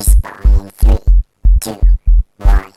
Respawn in 3, 2, 1.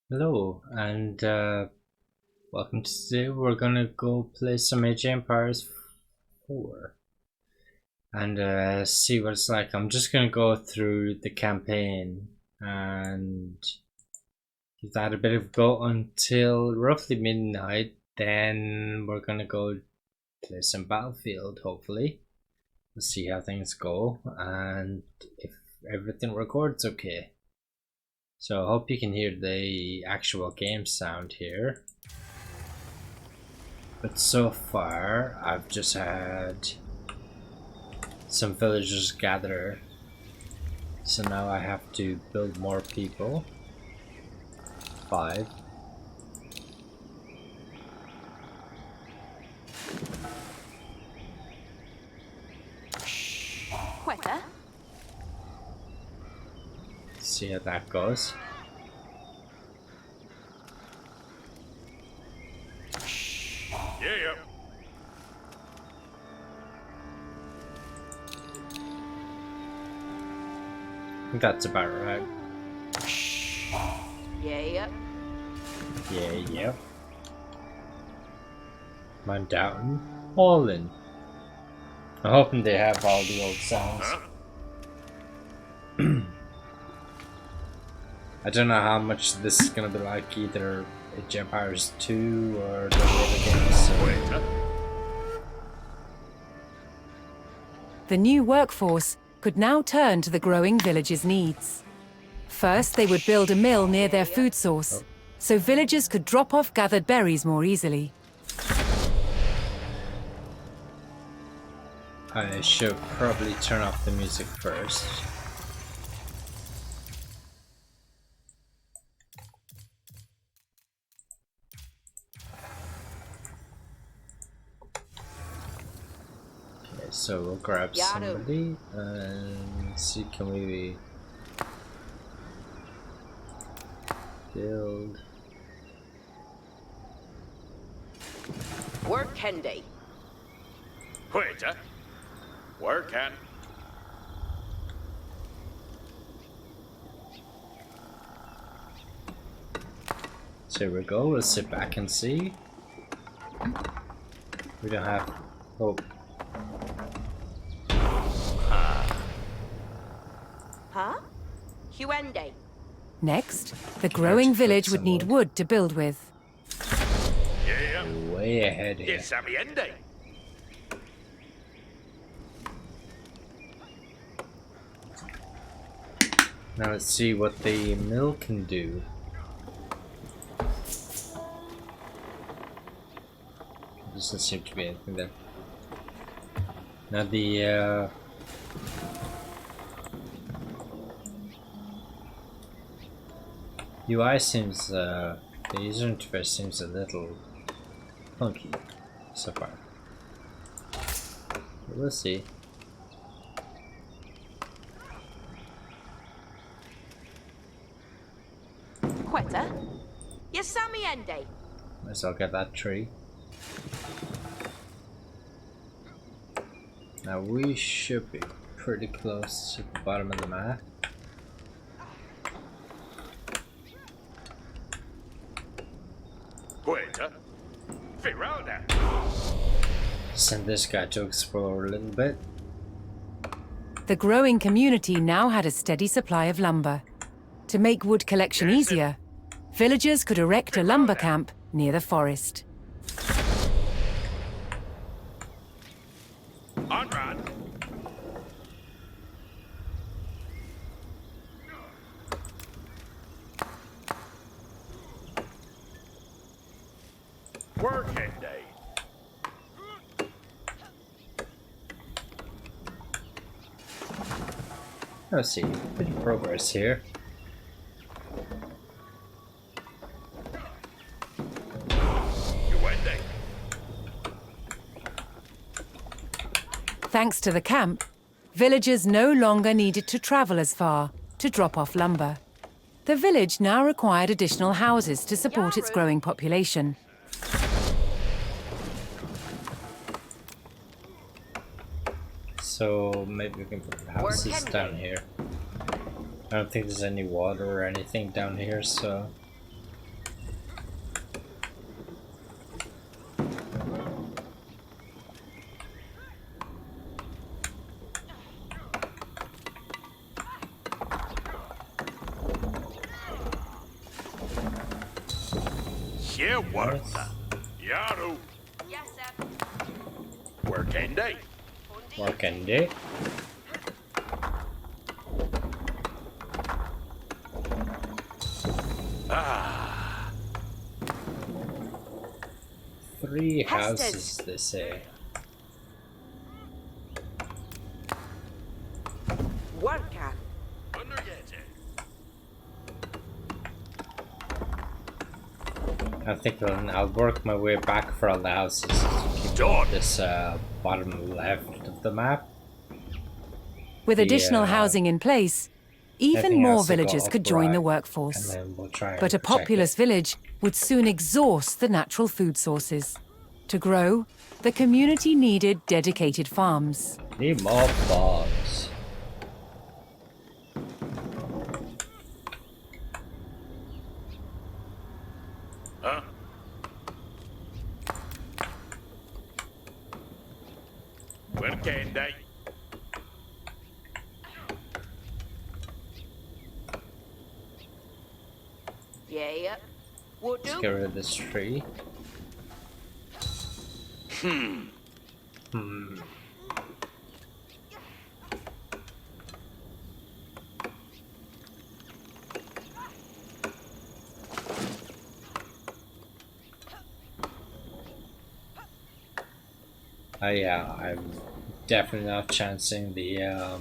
Hello, and welcome to today. We're gonna go play some Age of Empires 4 and see what it's like. I'm just gonna go through the campaign and give that a bit of a go until roughly midnight. Then we're gonna go play some Battlefield, hopefully. We'll see how things go and if everything records okay. So I hope you can hear the actual game sound here. But so far, I've just had some villagers gather. So now I have to build more people. 5. Quetta? See how that goes. Yeah. I think that's about right. Yeah. Yeah. Mount Downton. All in. I'm hoping they have all the old sounds. I don't know how much this is gonna be like either Age of Empires 2 or the other games. So. The new workforce could now turn to the growing village's needs. First, they would build a mill near their food source, so villagers could drop off gathered berries more easily. I should probably turn off the music first. Okay, so we'll grab somebody and see, can we build? Work Kendi. Quetta. Where can? So here we go, we'll sit back and see. We don't have hope. Huh? Huende. Next, the growing village would need wood to build with. Yeah. Way ahead here. Yes, Amiende. Now let's see what the mill can do. Doesn't seem to be anything there. Now the UI seems, the user interface seems a little funky so far. But we'll see. Quetta? Yasamiende. Might as well get that tree. Now we should be pretty close to the bottom of the map. Quetta. Firalda. Send this guy to explore a little bit. The growing community now had a steady supply of lumber. To make wood collection easier, villagers could erect a lumber camp near the forest. Onrad. Let's see, bit of progress here. Huende. Thanks to the camp, villagers no longer needed to travel as far to drop off lumber. The village now required additional houses to support its growing population. So maybe we can put the houses down here. I don't think there's any water or anything down here, so... Huerta. Yaru. Yes, sir. Working day. Working day. Ah. 3 houses, Houses. they say. Worker. I think I'll work my way back for all the houses. Keep Done. this bottom left of the map. With additional Yeah. housing in place, even Everything more else will go villagers could up join the right, workforce. And then we'll try and But a protect populous it. village would soon exhaust the natural food sources. To grow, the community needed dedicated farms. Need more farms. Huh? Working day. Yeah. Would Let's do. get rid of this tree. Hmm. Yeah, I'm definitely not chancing the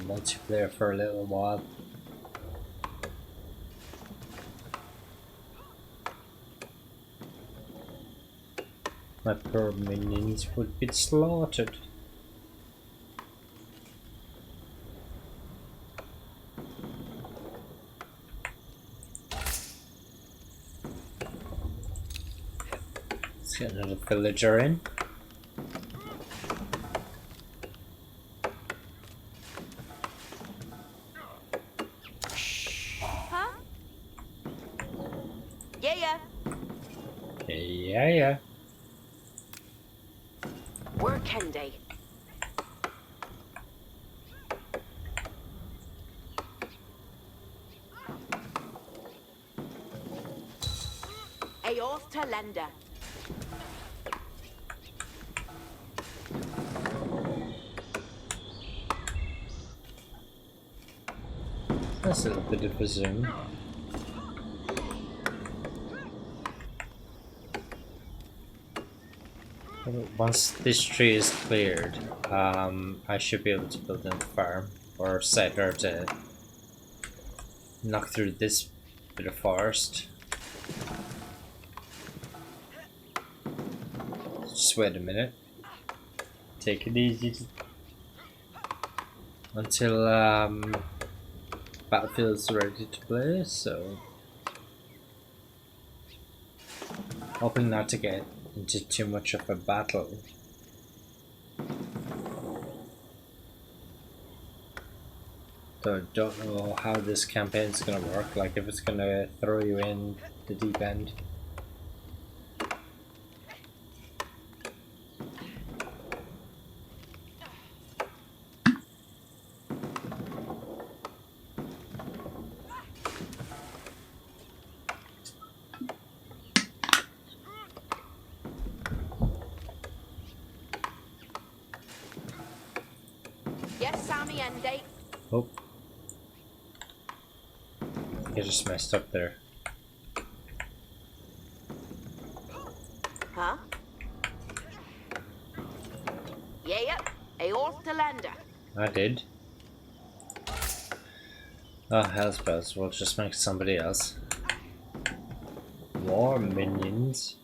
multiplayer for a little while. My poor minions would be slaughtered. Let's get another villager in. Huh? Yeah. Yeah. Working day. Aoth to lender. That's a little bit of a zoom. Once this tree is cleared, I should be able to build a farm or settler to knock through this bit of forest. Just wait a minute. Take it easy until Battlefield's ready to play. So, hoping not to get into too much of a battle. So don't know how this campaign's gonna work, like if it's gonna throw you in the deep end. Yes, Sammy and date. Oh. I just messed up there. Huh? Yeah. Aoth to lender. I did. Oh, hellspells. We'll just make somebody else. More minions.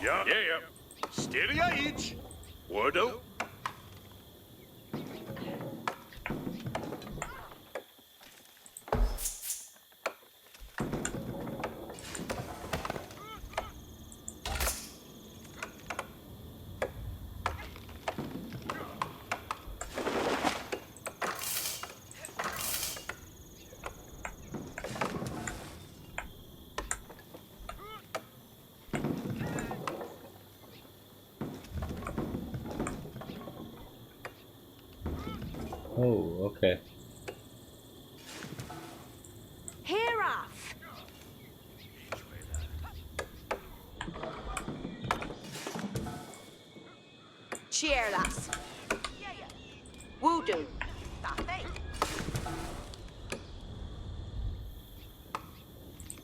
Yeah. Yeah. Steady each. Wordle. Oh, okay. Here off. Cheer, lass. Voodoo.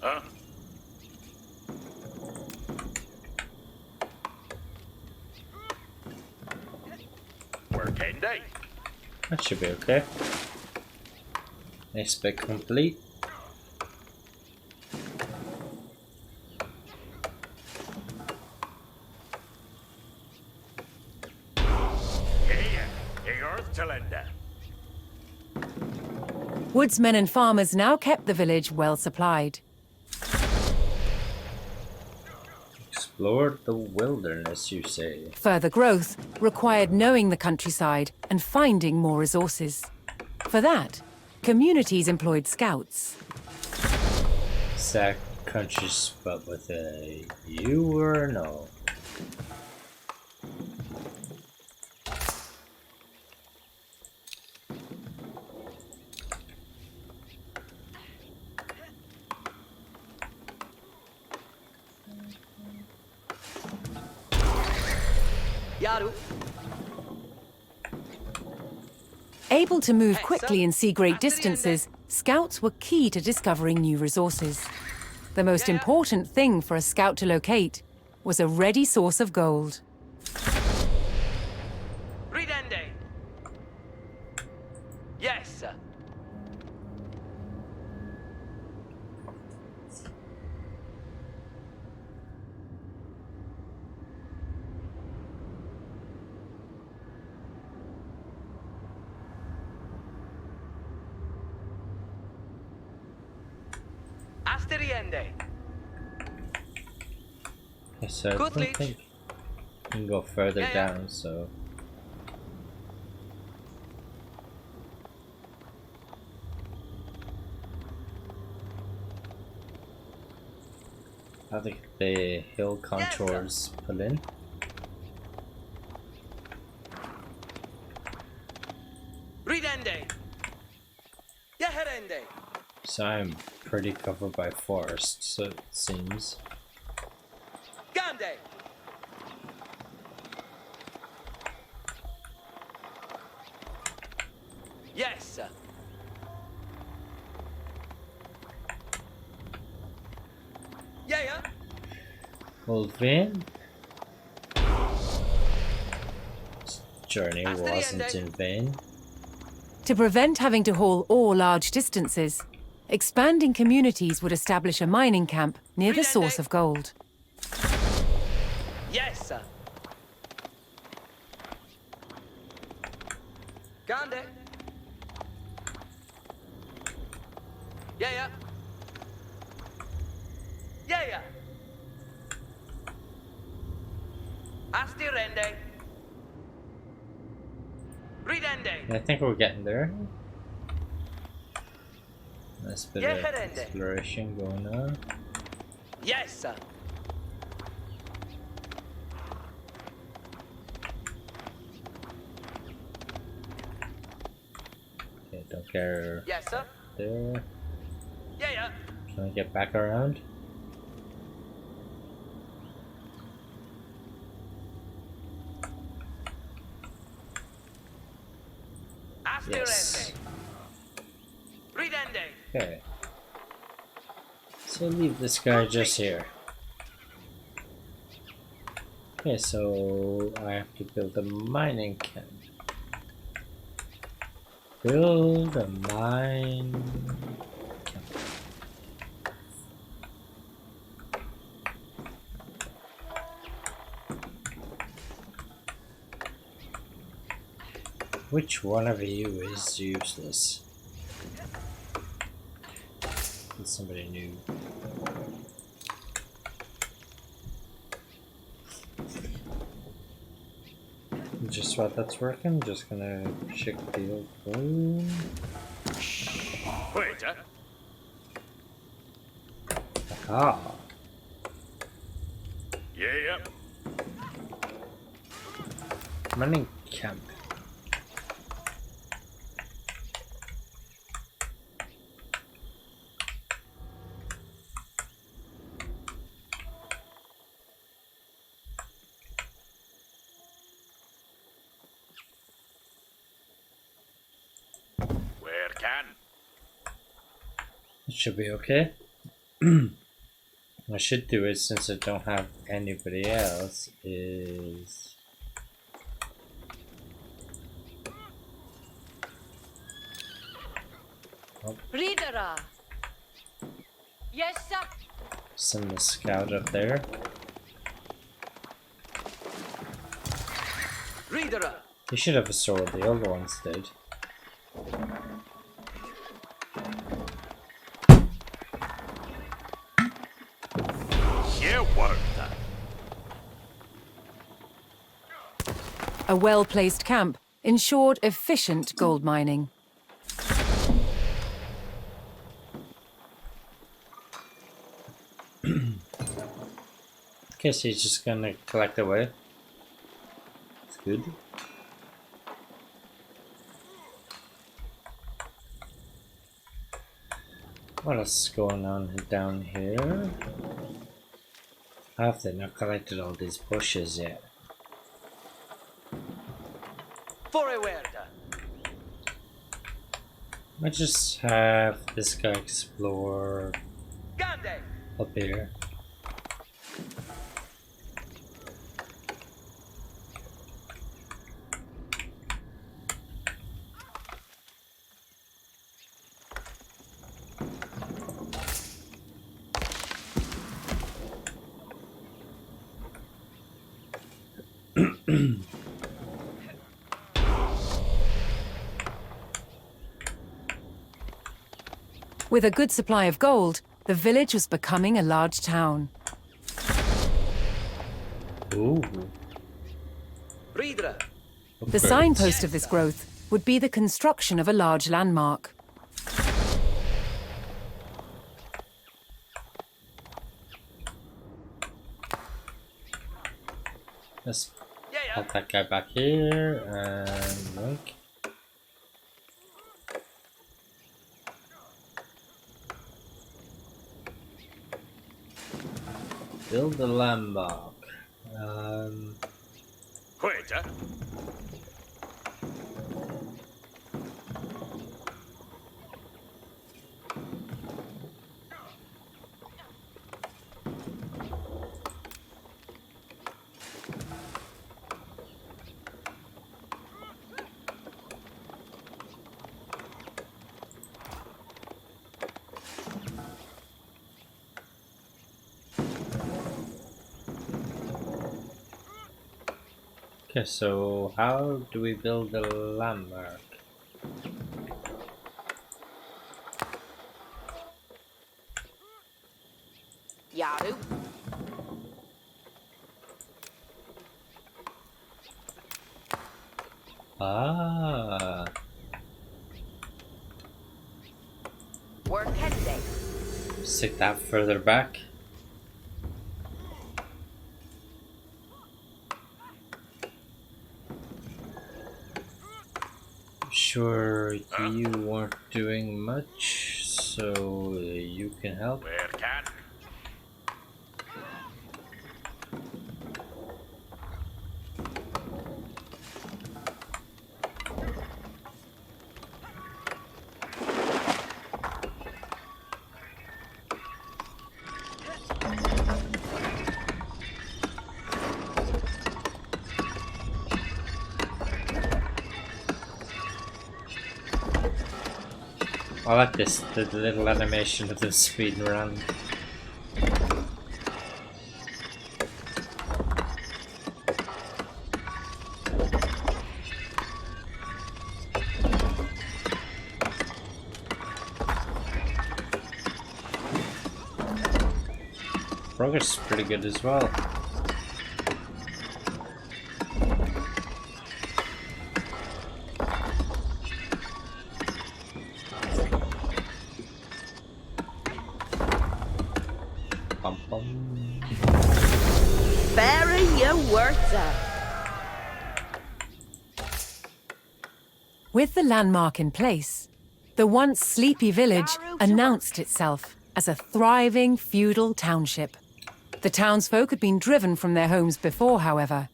Huh? Working day. That should be okay. Next bit complete. Hey, Earth Talenda. Woodsmen and farmers now kept the village well supplied. Explored the wilderness, you say? Further growth required knowing the countryside and finding more resources. For that, communities employed scouts. Sack country spelled with a U or a no? Yaru. Able to move quickly and see great distances, scouts were key to discovering new resources. The most important thing for a scout to locate was a ready source of gold. Ridende. Yes. Asteriende. Okay, so I Good don't lead. think we can go further Yeah. down, so... I think the hill contours pull in. Ridende. Yaherende. So I'm pretty covered by forest, so it seems. Gande. Yes. Yeah. Old Vin? This journey wasn't in vain. To prevent having to haul ore large distances, expanding communities would establish a mining camp near the source of gold. Yes. Gande. Yeah. Yeah. Astirende. Ridende. I think we're getting there. Nice bit of Yeah, exploration going on. Yes. Okay, don't care Yes, sir. there. Yeah. Can I get back around? Astirende. Yes. Ridende. Okay. So leave this guy just here. Okay, so I have to build a mining camp. Build a mine camp. Which one of you is useless? It's somebody new. Just while that's working, just gonna check the old room. Wait, Aha! Yeah. Mining camp. Where can? It should be okay. I should do it since I don't have anybody else. Is Reader. Yes, sir. send the scout up there. Reader. He should have a sword. The other ones did. Yeah, work. A well-placed camp ensured efficient gold mining. Guess he's just gonna collect away. It's good. What else is going on down here? Have they not collected all these bushes yet? Forward. I just have this guy explore Gandhi. up here. With a good supply of gold, the village was becoming a large town. Ooh. Reader. The signpost of this growth would be the construction of a large landmark. Let's Yeah. put that guy back here and link. Build the landmark. Wait, Okay, so how do we build the landmark? Yaru. Ah, Work Henday. stick that further back. Sure, you weren't doing much, so you can help. where can? I like this, the little animation of the speed run. Progress is pretty good as well. Bum, bum. Bury your words up. With the landmark in place, the once sleepy village announced itself as a thriving feudal township. The townsfolk had been driven from their homes before, however.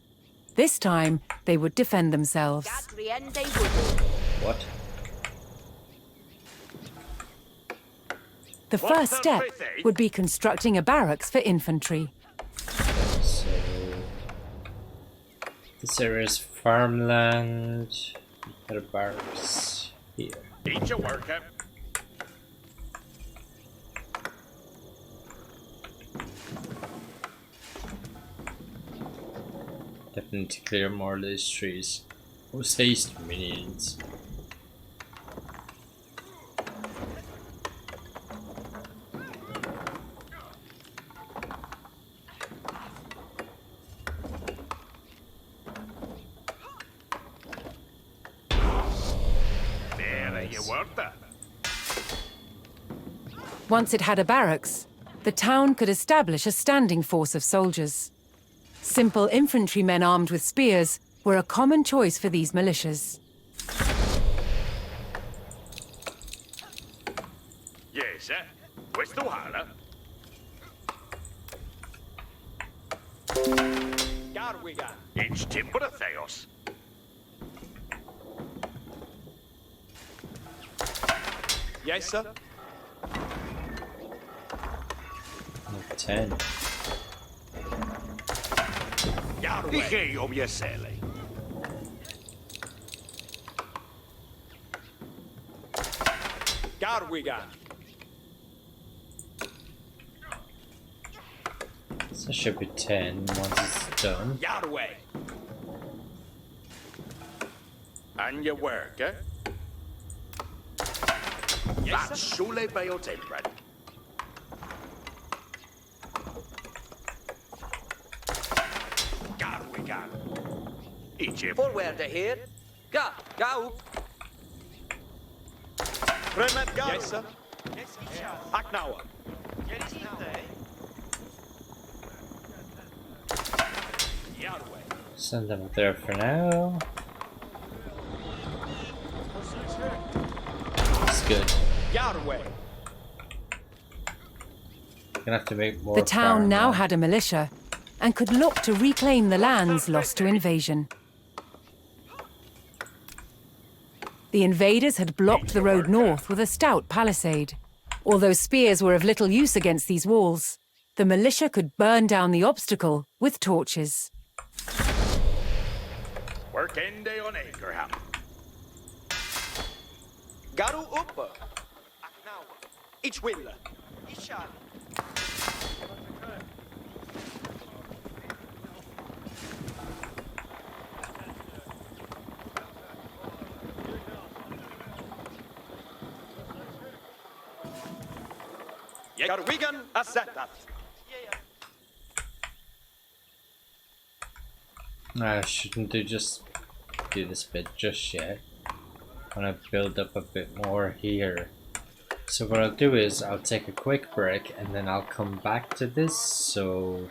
This time, they would defend themselves. Gadriende Wood. What? The first step would be constructing a barracks for infantry. So this area is farmland. Got a barracks here. Eat your worker. Definitely to clear more of these trees. Who's haste minions? There you worker. Once it had a barracks, the town could establish a standing force of soldiers. Simple infantrymen armed with spears were a common choice for these militias. Yes, questo hala. Garwiga. It's timber theos. Yes, sir. 10. Dije obiesele. Garwiga. So it should be 10 once it's done. Yarway. And your worker. Yes, That's sir. Shule Beotembrad. Garwigan. Egypt. Forward here. Ga. Ga up. Remet Garu. Yes, sir. Aknawa. Yarway. Send them up there for now. It's good. Yarway. Gonna have to make more. The town now farmland. had a militia and could look to reclaim the lands lost to invasion. The invaders had blocked the road north with a stout palisade. Although spears were of little use against these walls, the militia could burn down the obstacle with torches. Work ende on Akerham. Garu up. Aknawa. Ich will. Ishal. Garwigan asetat. I shouldn't just do this bit just yet. I want to build up a bit more here. So what I'll do is I'll take a quick break and then I'll come back to this. So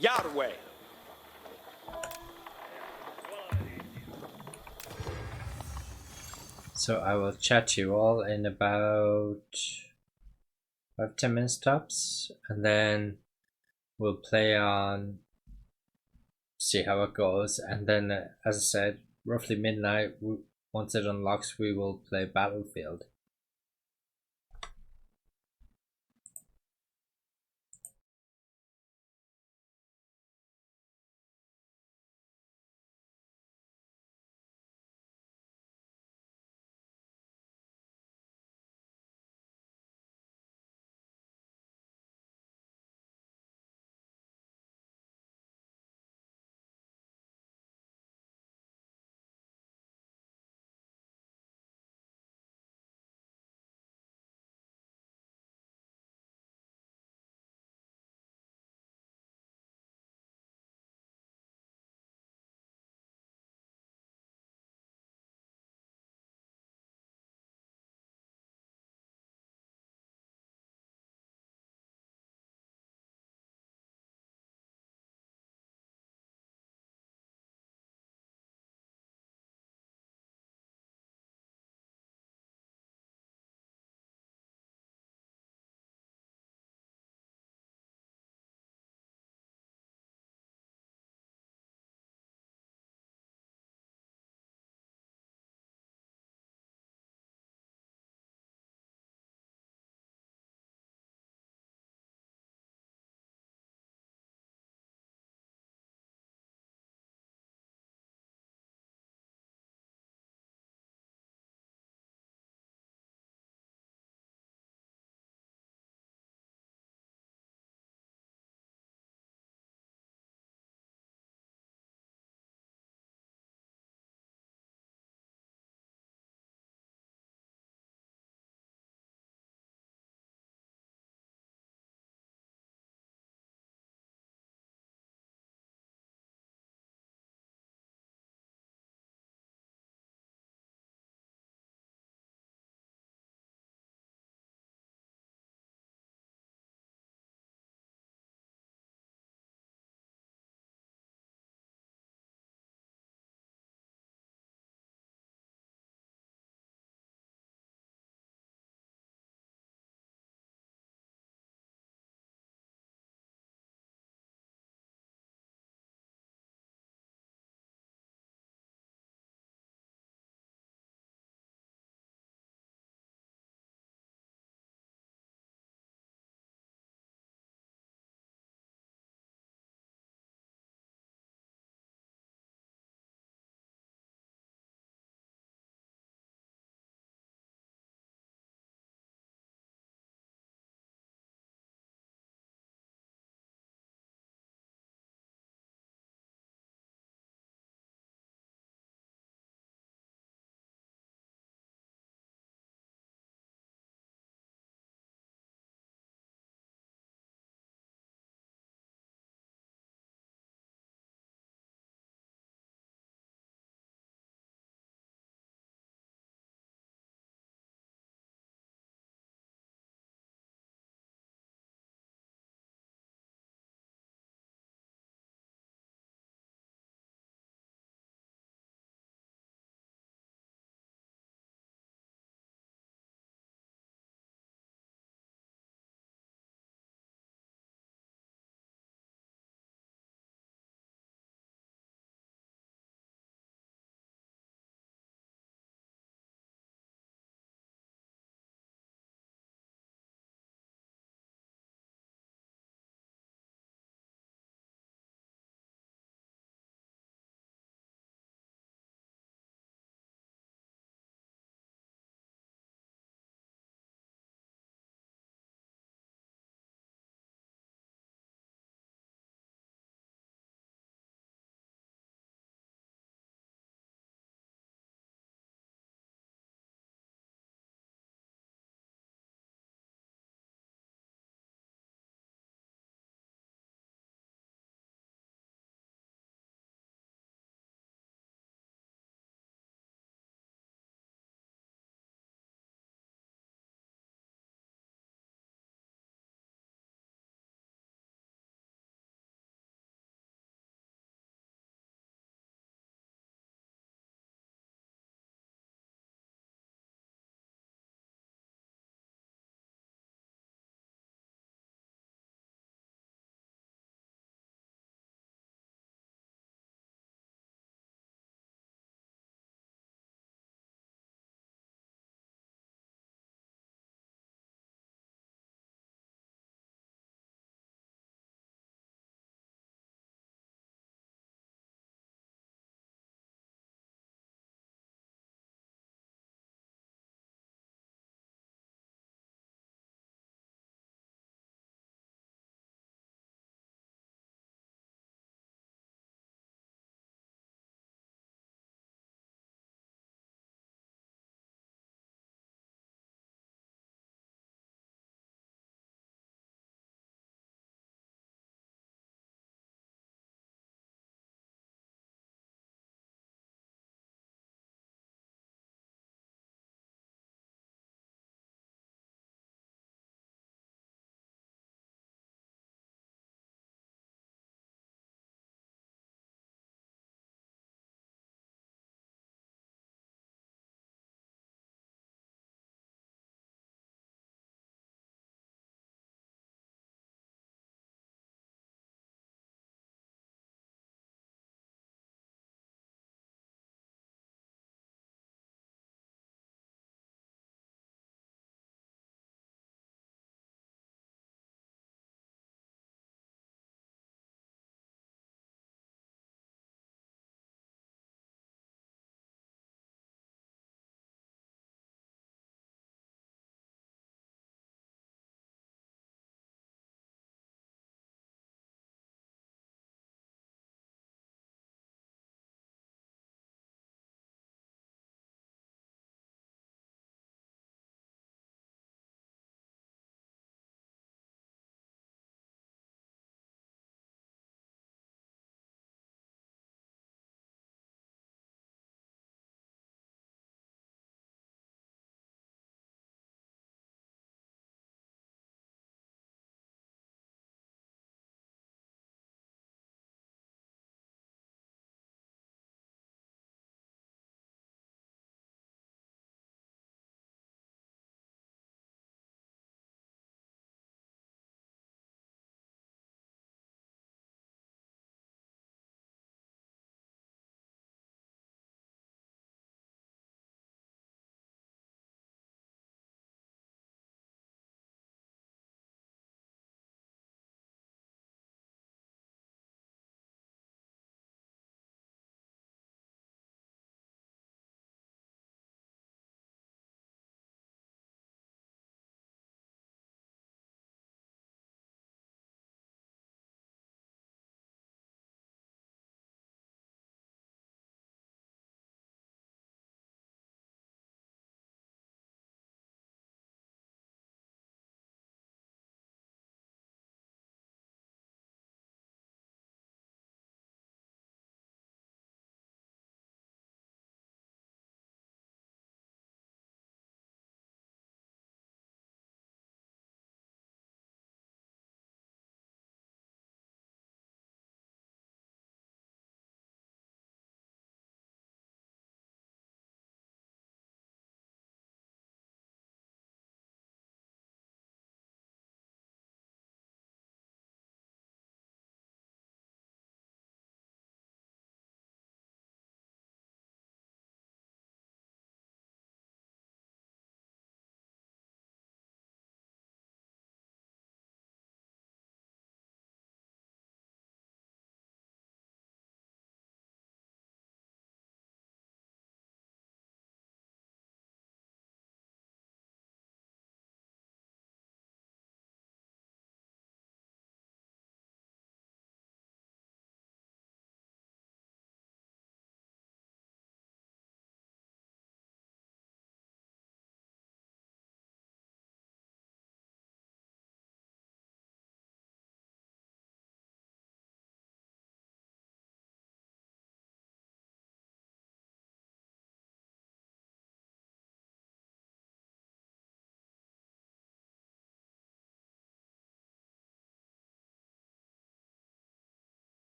Yarway. So I will chat to you all in about 5-10 minutes tops, and then we'll play on, see how it goes, and then as I said, roughly midnight, once it unlocks, we will play Battlefield.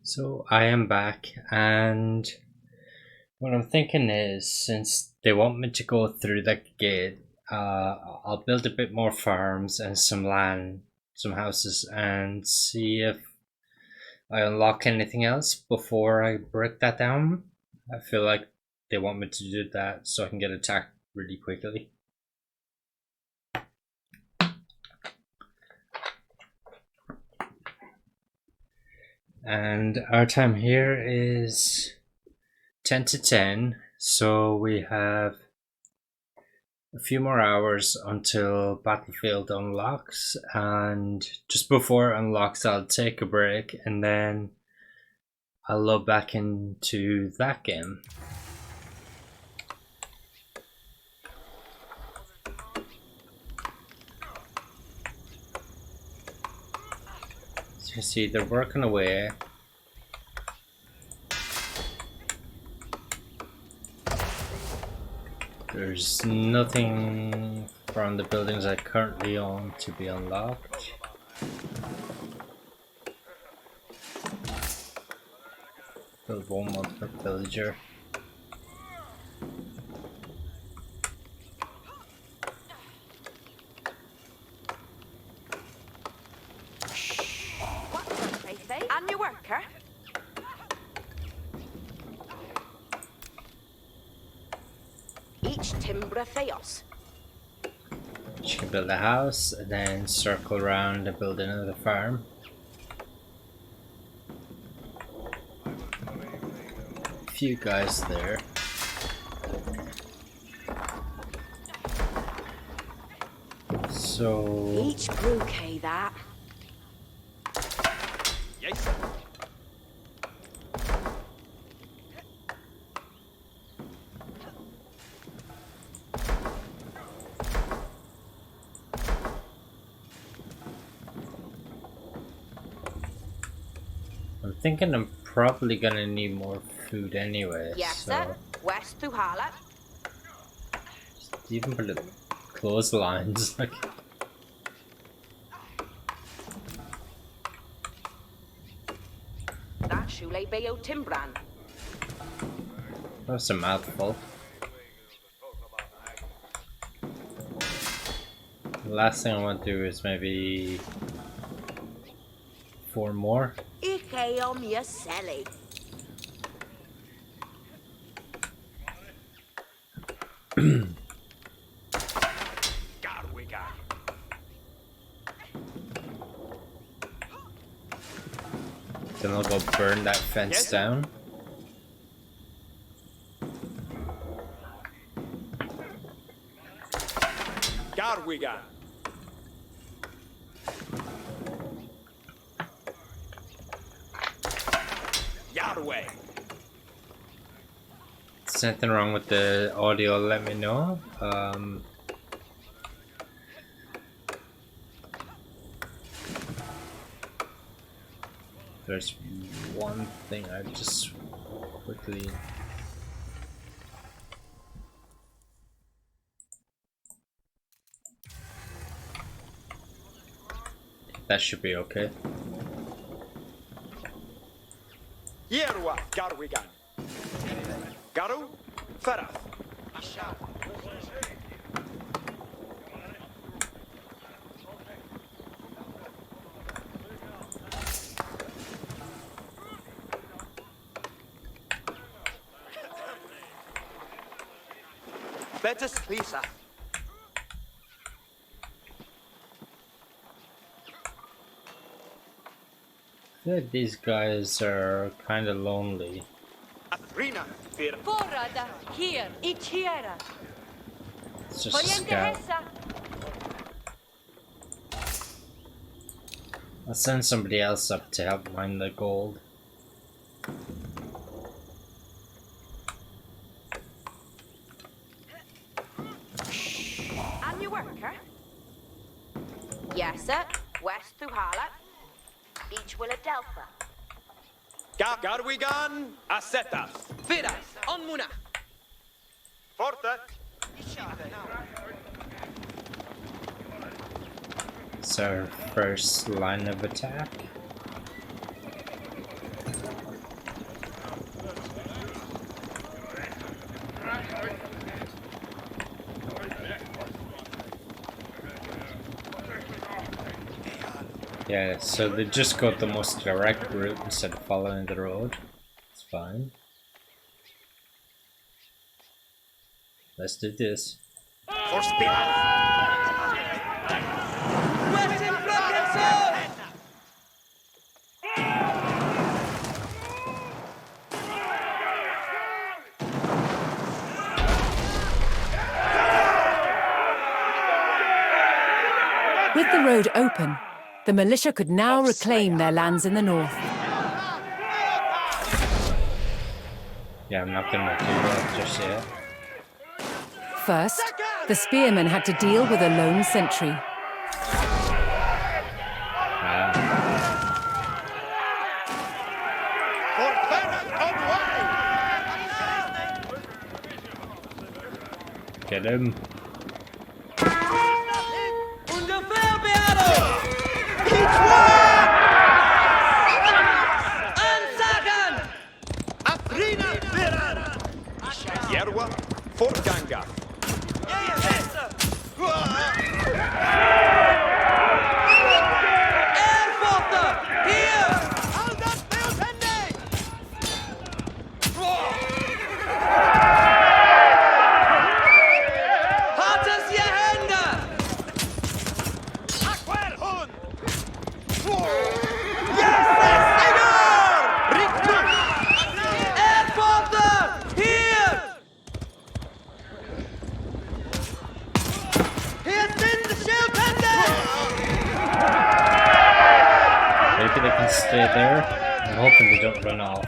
So I am back, and what I'm thinking is, since they want me to go through that gate, I'll build a bit more farms and some land, some houses, and see if I unlock anything else before I break that down. I feel like they want me to do that so I can get attacked really quickly. And our time here is 10 to 10, so we have a few more hours until Battlefield unlocks, and just before it unlocks I'll take a break and then I'll load back into that game. So you see they're working away. There's nothing from the buildings I currently own to be unlocked. Build one more per villager. What's that, say? And your worker? Each timber theos. You can build a house and then circle around and build another farm. A few guys there. So Each bouquet that. Yes, sir. I'm thinking I'm probably gonna need more food anyway. Yes, so sir. West to Harlot. even for the clotheslines, like. That shule bayo timbran. That's a mouthful. The last thing I want to do is maybe 4 more. Ike om your selly. God, we got. Then I'll go burn that fence Yes. down. God, we got. Yahweh. If there's anything wrong with the audio, let me know. There's one thing I just quickly. That should be okay. Yerwa. God, we got. Garu. Ferath. Betis Lisa. I feel like these guys are kind of lonely. Atrina. Fir. Forrada. Here. Ich here. It's just a scout. I'll send somebody else up to help mine the gold. And your worker? Yes, sir. West to Harlot. Each will a Delpha. God, we gone. Aseta. Vidas. On Muna. Forte. It's our first line of attack. Yeah, so they just got the most direct route instead of following the road. It's fine. Let's do this. For speed. With the road open, the militia could now reclaim their lands in the north. Yeah, I'm not gonna do that just yet. First, the spearmen had to deal with a lone sentry. For Bernard Conway. Get him. Yerwa for Ganga. Maybe they can stay there. I'm hoping they don't run off.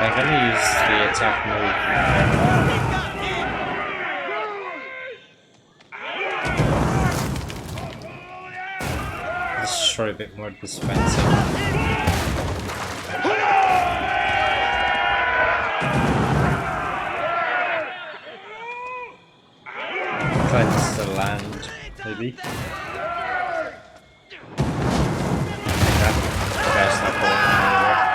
I'm gonna use the attack move. Let's try a bit more defensive. Cleanse the land, maybe. That guy's not going anywhere.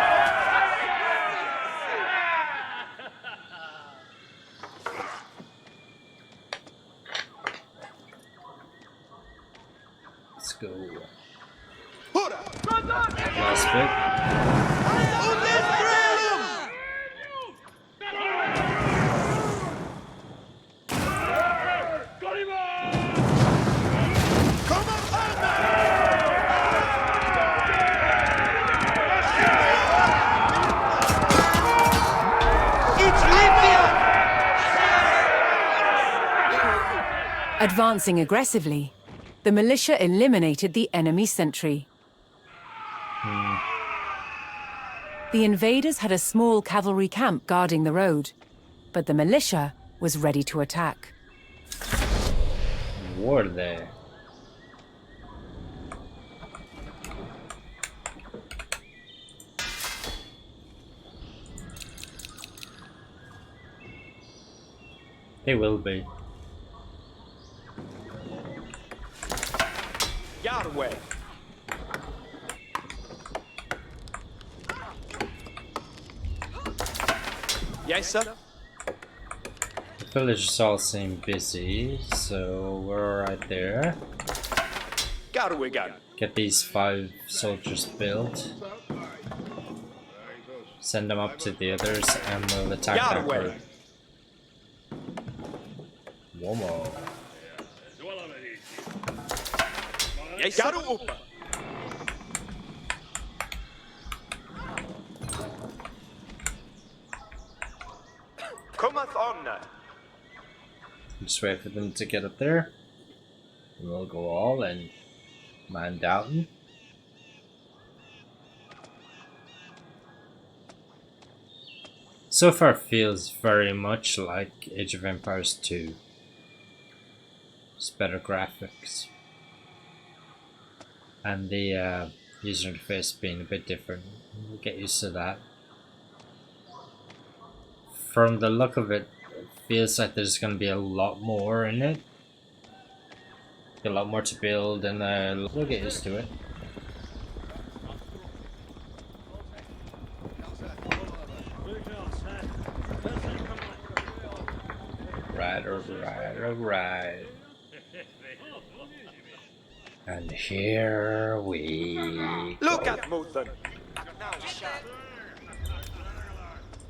Let's go. Last bit. Advancing aggressively, the militia eliminated the enemy sentry. The invaders had a small cavalry camp guarding the road, but the militia was ready to attack. War there. They will be. Yahweh. Yes, sir. The villages all seem busy, so we're right there. Garwigan. Get these 5 soldiers built. Send them up to the others and we'll attack that Yahweh. group. Womo. Yes, sir. Garu up. Cometh on. Just wait for them to get up there. And we'll go all in. Man Downton. So far feels very much like Age of Empires 2. Just better graphics. And the user interface being a bit different. We'll get used to that. From the look of it, it feels like there's going to be a lot more in it. A lot more to build, and we'll get used to it. Right, alright. And here we Look go. at Muthan.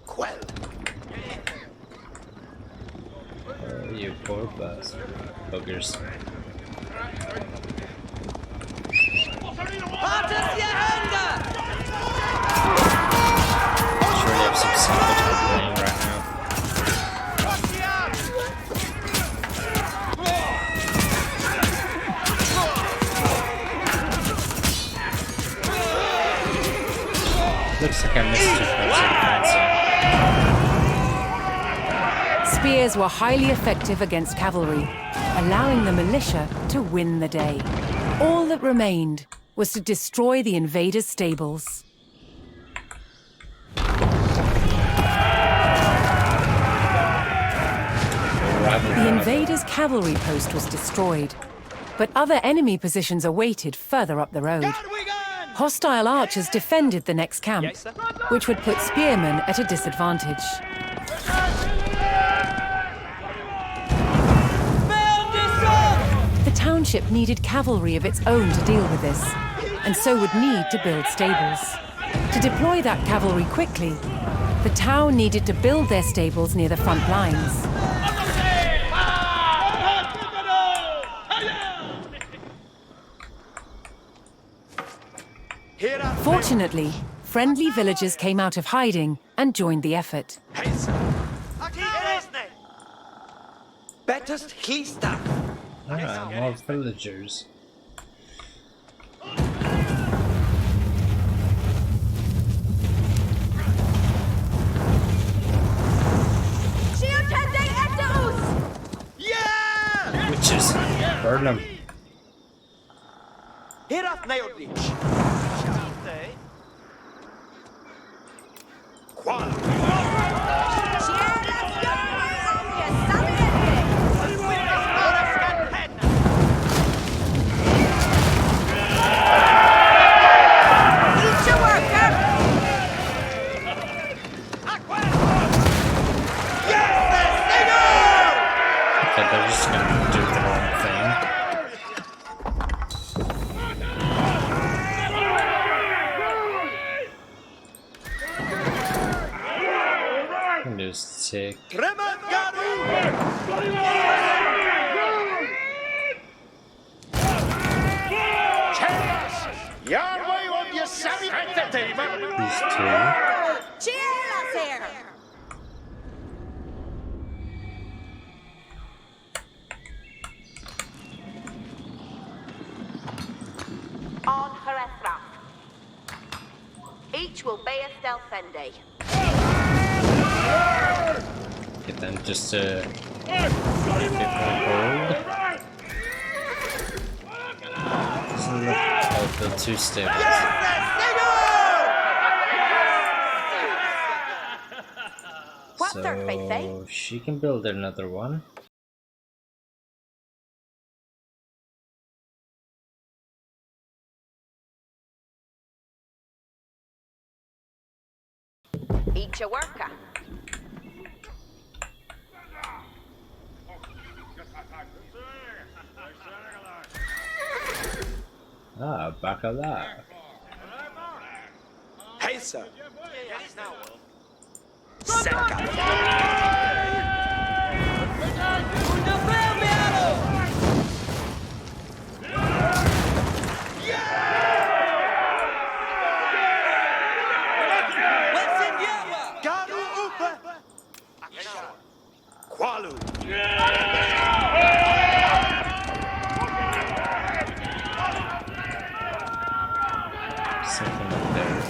Quell. Oh, you poor buggers. Sure you have some sabotage playing right now. Looks like I missed 2 points of fancy. Spears were highly effective against cavalry, allowing the militia to win the day. All that remained was to destroy the invaders' stables. The invaders' cavalry post was destroyed, but other enemy positions awaited further up the road. Hostile archers defended the next camp, Yes, sir. which would put spearmen at a disadvantage. The township needed cavalry of its own to deal with this, and so would need to build stables. To deploy that cavalry quickly, the town needed to build their stables near the front lines. Here at Fortunately, friendly villagers came out of hiding and joined the effort. Bettest Hlista. Ah, more villagers. Yeah! Witches. Burn them. Here at Neodich. Qual? Okay, they're just gonna do their own thing. I'm just take. These two. On Herethra. Each will bear Stelfendi. Get them just to get a bit more gold. Oh, build 2 stables. What's their faith, eh? So she can build another one. Each a worker. Ah, bacala. Hey, sir. Walu. Something up there.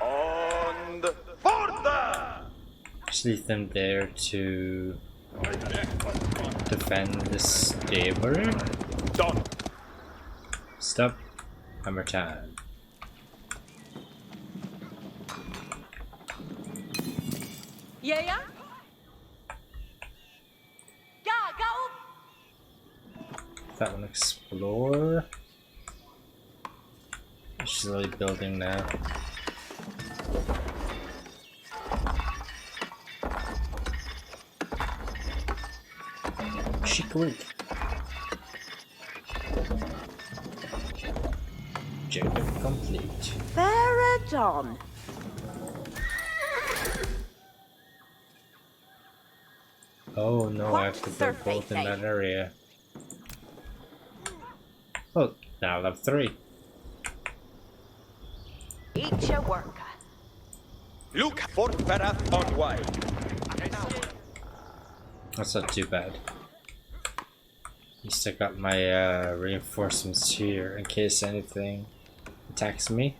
And Forza! Just leave them there to defend the stable. Done. Stop. Hammer time. Yeah. Go. That one explore. She's really building now. Chicory. Objective complete. Veradon. Oh no, I have to build What both in surface, that area. Oh, now I'll have 3. Each a worker. Look for Verath on wide. That's not too bad. At least I got my reinforcements here in case anything attacks me.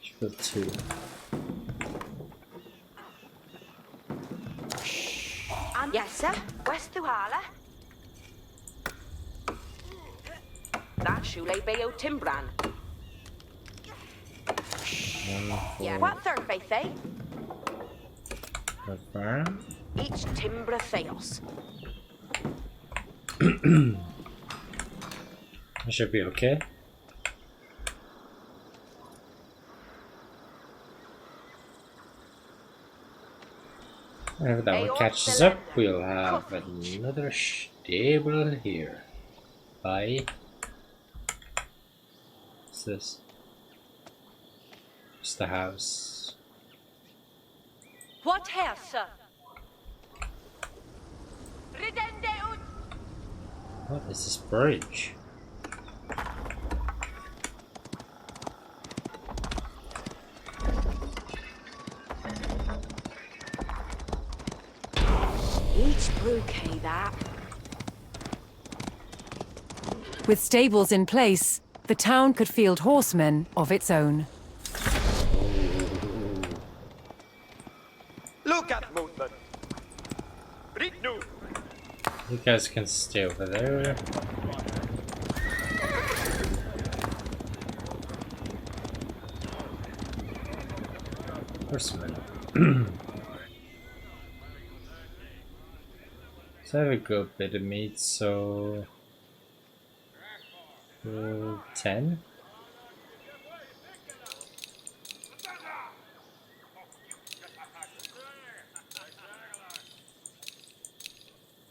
Should build 2. And yes, sir. West Tuhala. That Shule Bayo Timbran. Yeah. What surface, eh? Confirm. Each Timbra Theos. I should be okay. Whenever that one catches up, we'll have another stable here. Bye. What's this? Just the house. What house, sir? Ridende ut. What is this bridge? Each bouquet that. With stables in place, the town could field horsemen of its own. Look at movement. Ritnu. You guys can stay over there. Horsemen. So I have a good bit of meat, so 10.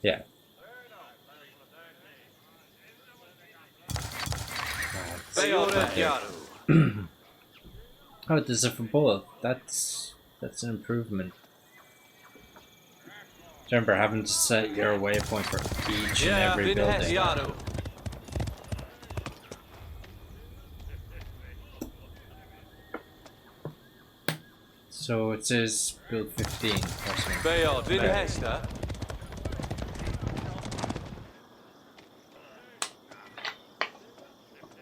Yeah. Oh, there's a for both. That's an improvement. Remember having to set your waypoint for each and every building. So it says build 15 or something. There.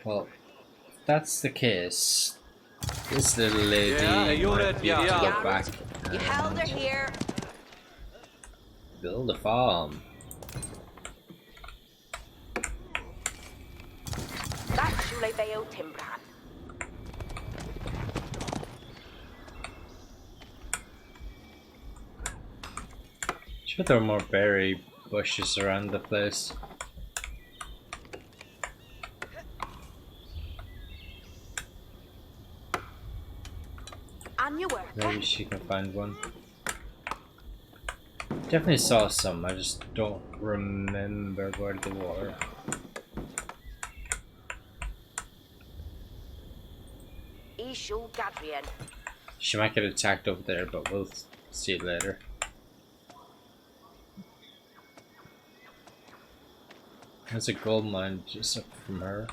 Well, if that's the case, this little lady might need to go back You held her and here. build a farm. That Shule Bayo Timbran. Sure, there are more berry bushes around the place. And you worker. Maybe she can find one. Definitely saw some, I just don't remember where they were. Ishu Gadrian. She might get attacked over there, but we'll see it later. There's a gold mine just up from her.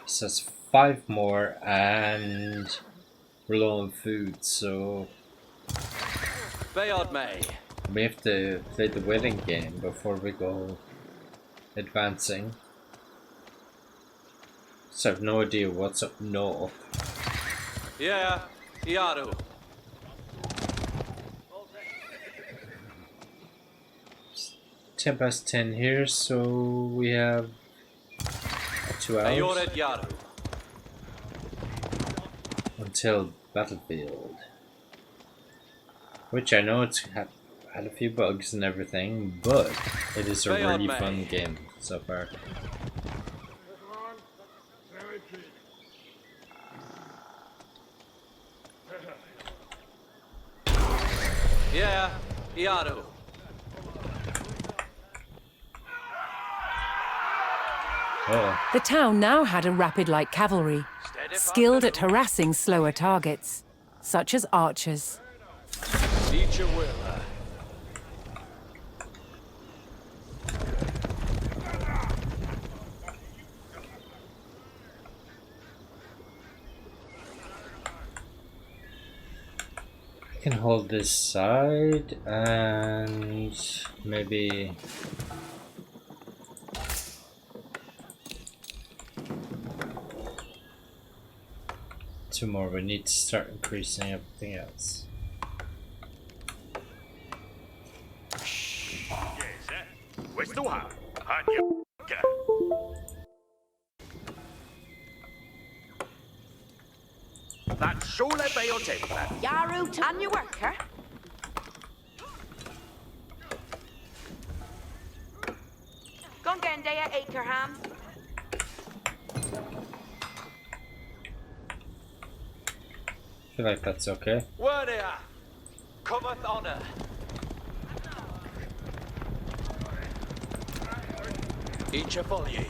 So that's 5 more, and we're low on food, so Bayard May. we have to play the waiting game before we go advancing. So I have no idea what's up north. Yeah, Iaru. 10 here, so we have 2 hours Ayored Yaru. until Battlefield. Which I know it's had a few bugs and everything, but it is a really fun game so far. Yeah, Iaru. Oh, The town now had a rapid light cavalry, skilled at harassing slower targets, such as archers. Teacher will. I can hold this side and maybe two more. We need to start increasing everything else. Yes, questo ha. Andiamo. That's sole biotemper. Yaru and your worker. Gongende at Akerham. I feel like that's okay. Warrior. Cometh honor. Each a folly.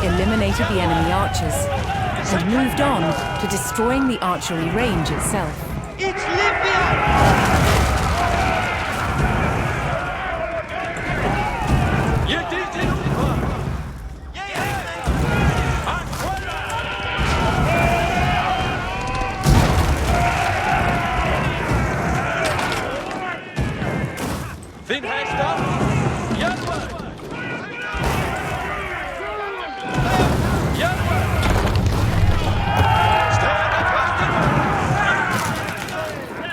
Eliminated the enemy archers and moved on to destroying the archery range itself. It's Libya! You did it! Thin hashed up! Young one!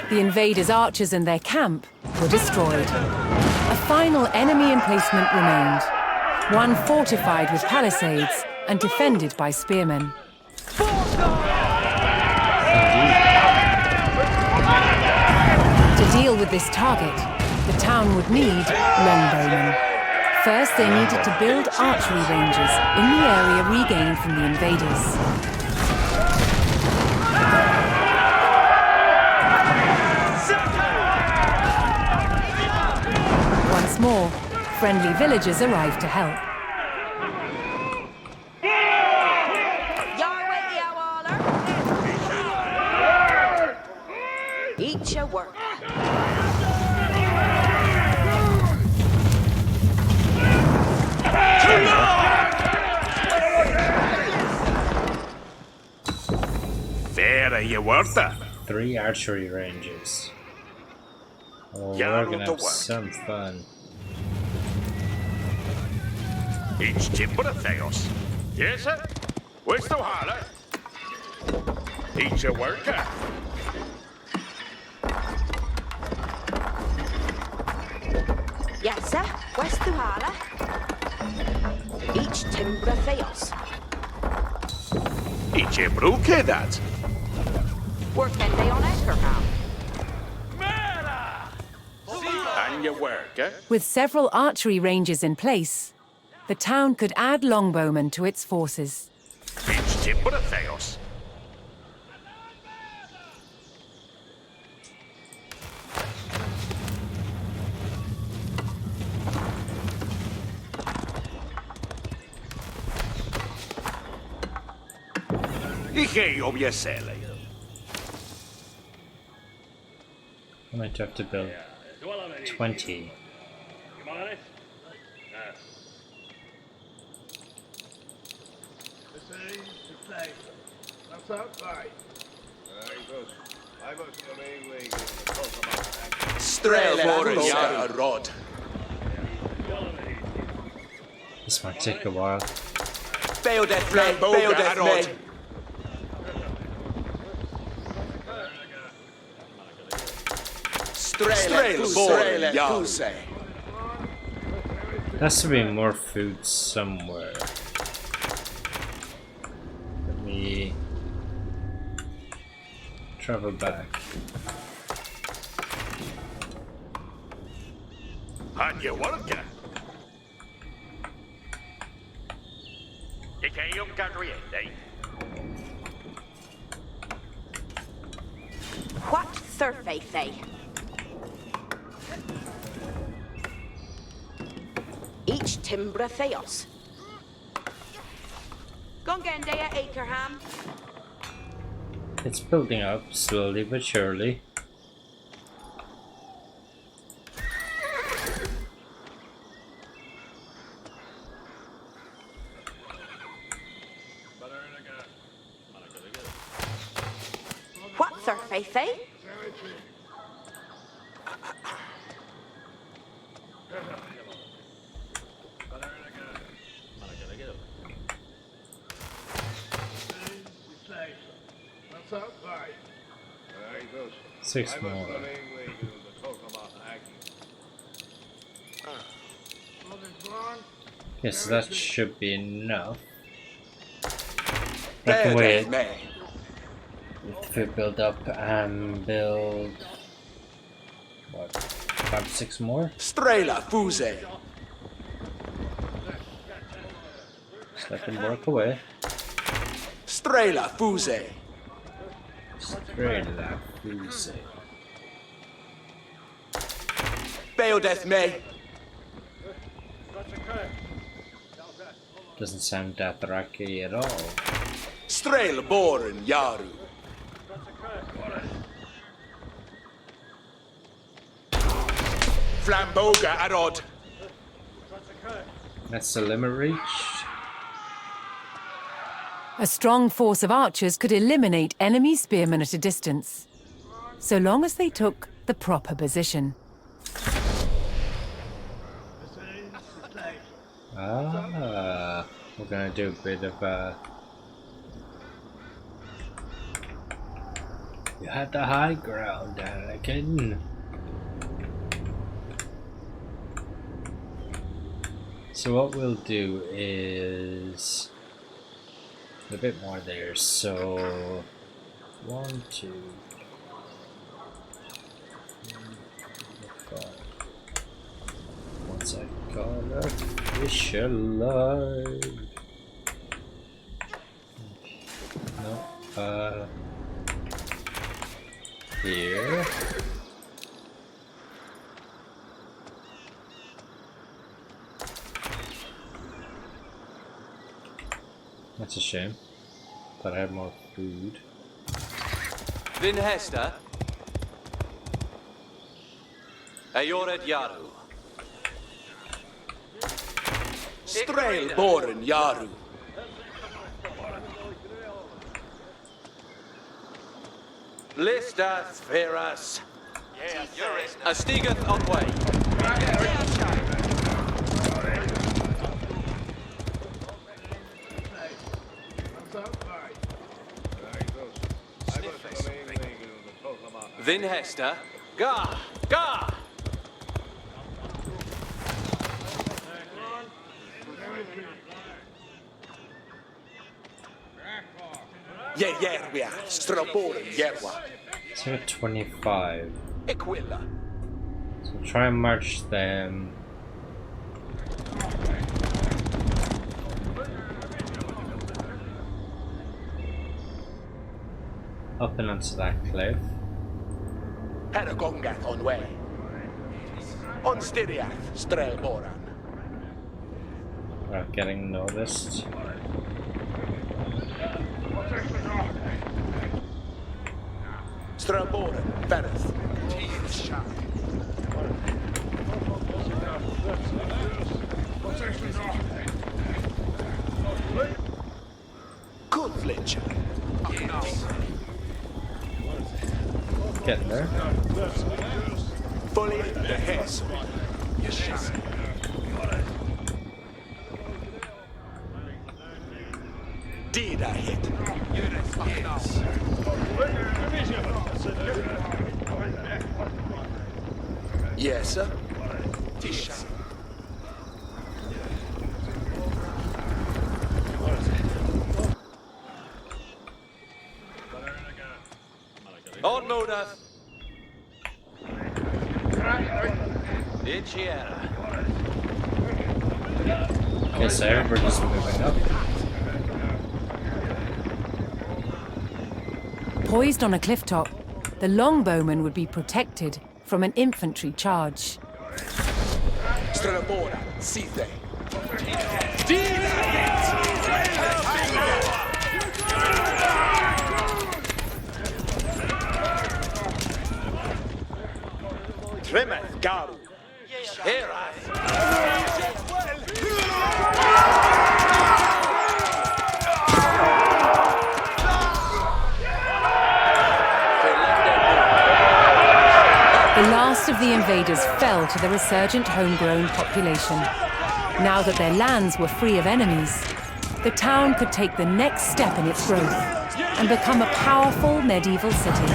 The invaders' archers and their camp were destroyed. A final enemy emplacement remained, one fortified with palisades and defended by spearmen. To deal with this target, the town would need longbowmen. First, they needed to build archery ranges in the area regained from the invaders. Once more, friendly villagers arrived to help. Yahweh Yawaller. Eat your work. Fair you worth it. 3 archery ranges. Oh, Yeah, we're I gonna want have to work. some fun. Each timber of Theos. Yes, sir. Where's the holler? Each a worker. Yes, sir. West Tuhala. Each timber theos. Each a brookie that. Working day on Anchorham. And your work, eh? With several archery ranges in place, the town could add longbowmen to its forces. Each timber of Theos. Είχε objesele. I might have to build 20. Strelborja rod. This might take a while. Beodeth me, Flamboga Beodeth rod. me. Strelborja. There has to be more food somewhere. Let me travel back. And your work, eh? Ikke obgadriete. What surface they? Each Timbra Theos. Gongandea Akerham. It's building up slowly but surely. What surface they? Six more. Yes, that should be enough. I can wait. If we build up and build what, 5, 6 more? Strela fuse. So I can work away. Strela fuse. Straight that fuse. Beodeth me. Doesn't sound that rocky at all. Strelborn Yaru. Flamboga arod. That's the limit reached. A strong force of archers could eliminate enemy spearmen at a distance, so long as they took the proper position. Ah, we're gonna do a bit of you had the high ground, Anakin. So what we'll do is a bit more there. So 1, 2, 3, 4, 5. Once I got a fish alive. No, here. That's a shame. Thought I had more food. Vin Hester. Ayored Yaru. Strelborn Yaru. Listas Veras. Astigeth on way. Vin Hester. Ga! Ga! Yervia, Strabor, Yerwa, 25. Equilla. So try and march them up and onto that cliff. Heragongath on way. On Styriath, Strelboran. Without getting noticed. Strelboran, Verith. Kutlich. Getting there. Fully the Hess. Did I hit? Yes, sir. Tisha. On Modath. Ichiera. Okay, so everybody's moving up. Poised on a cliff top, the longbowmen would be protected from an infantry charge. Strelboran, Sithe. Tremeth, Garu. Here I. The last of the invaders fell to the resurgent homegrown population. Now that their lands were free of enemies, the town could take the next step in its growth and become a powerful medieval city.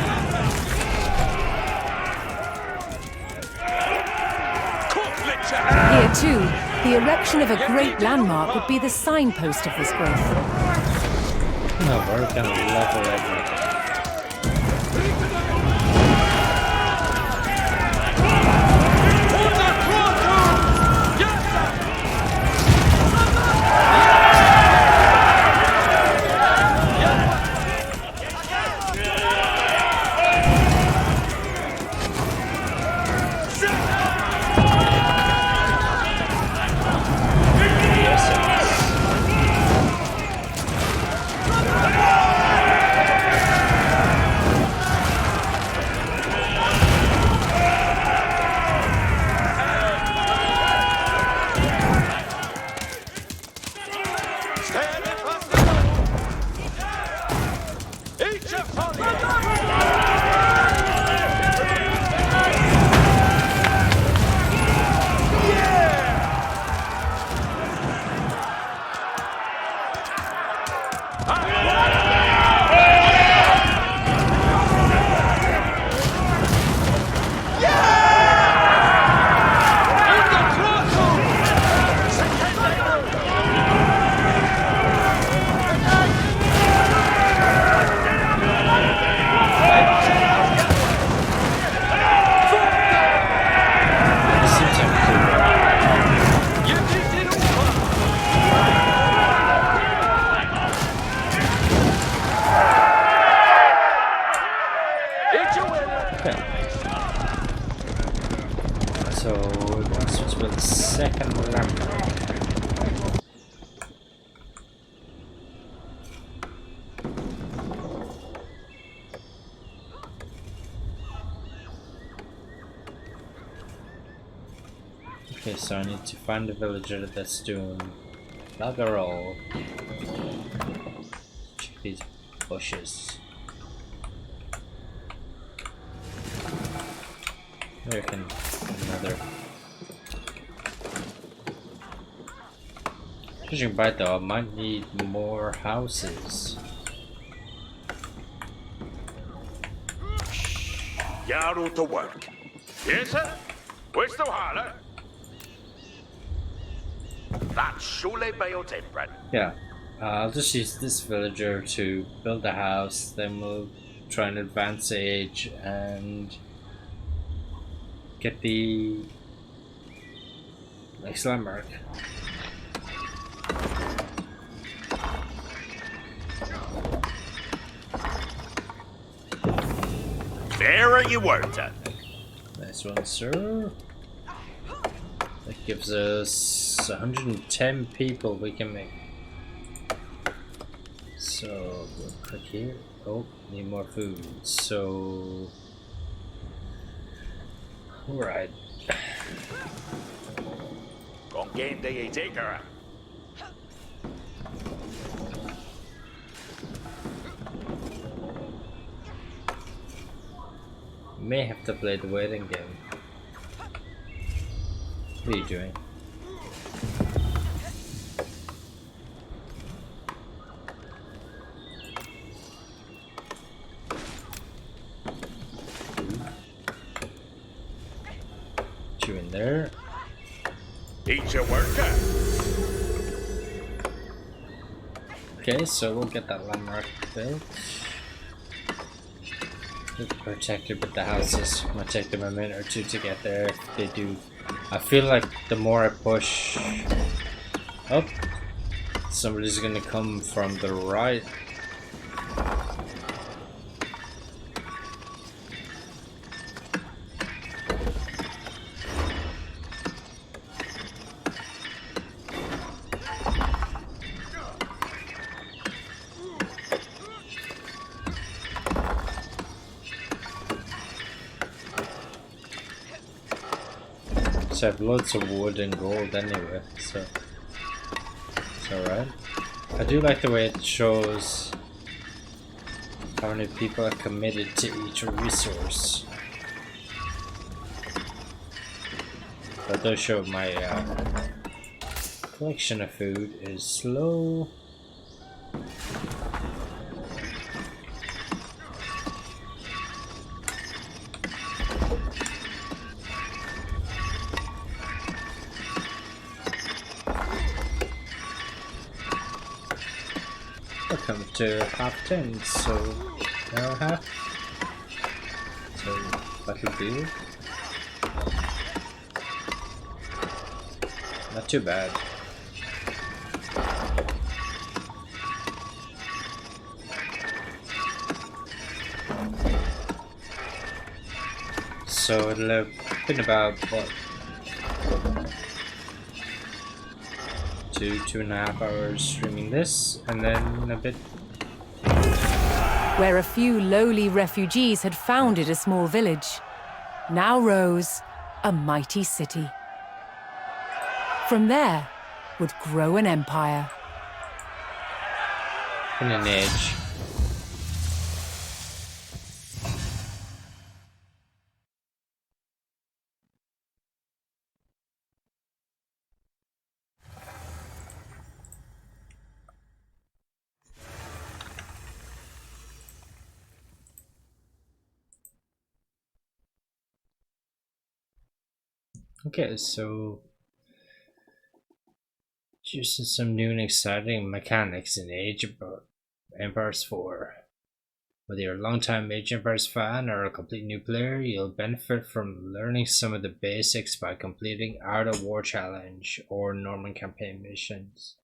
Here too, the erection of a great landmark would be the signpost of this growth. No, we're gonna level everything. So this was with the second landmark. Okay, so I need to find a villager that's doing Lagarol. Check these bushes. There can another. Judging by though, I might need more houses. Yaru to work. Yes, sir. Where's the holler? That's Shule Bayo Tempran. Yeah. I'll just use this villager to build a house, then we'll try and advance age and get the next landmark. There you were, then. Nice one, sir. That gives us 110 people we can make. So, we'll click here. Oh, need more food. So, alright. Con game day taker. May have to play the waiting game. What are you doing? You in there? Eat your worker. Okay, so we'll get that landmark built. Protected with the houses. Might take them a minute or two to get there if they do. I feel like the more I push up, somebody's gonna come from the right. I have loads of wood and gold anyway, so it's alright. I do like the way it shows how many people are committed to each resource. But it does show my collection of food is slow. Welcome to 10:30, so now half. So battlefield. Not too bad. So it'll have been about what? 2.5 hours streaming this, and then a bit. Where a few lowly refugees had founded a small village, now rose a mighty city. From there would grow an empire. In an age. Okay, so just some new and exciting mechanics in Age of Empires 4. Whether you're a long-time Age of Empires fan or a complete new player, you'll benefit from learning some of the basics by completing Art of War Challenge or Norman Campaign missions.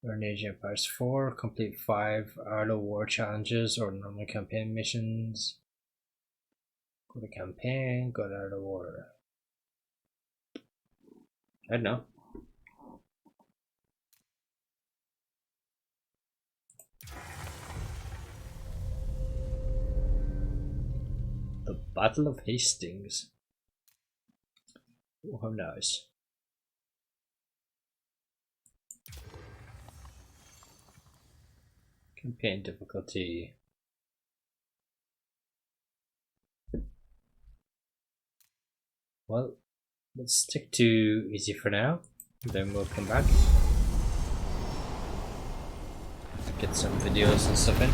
Learn Age of Empires 4, complete 5 Art of War challenges or Norman Campaign missions. Go to Campaign, go to Art of War. I don't know. The Battle of Hastings. Oh, how nice. Campaign difficulty. Well, let's stick to easy for now, then we'll come back. Get some videos and stuff in.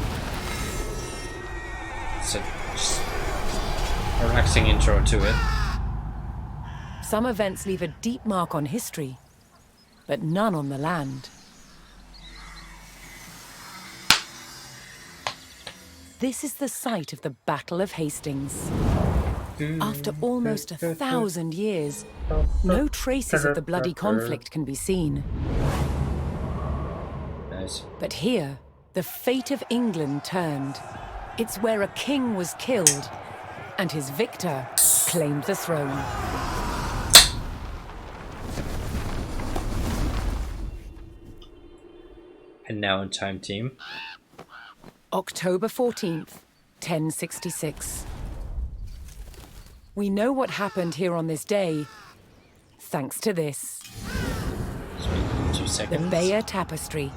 So just a relaxing intro to it. Some events leave a deep mark on history, but none on the land. This is the site of the Battle of Hastings. After almost 1,000 years, no traces of the bloody conflict can be seen. Nice. But here, the fate of England turned. It's where a king was killed, and his victor claimed the throne. And now in time, team. October 14th, 1066. We know what happened here on this day, thanks to this. 2 The seconds. Bayeux Tapestry.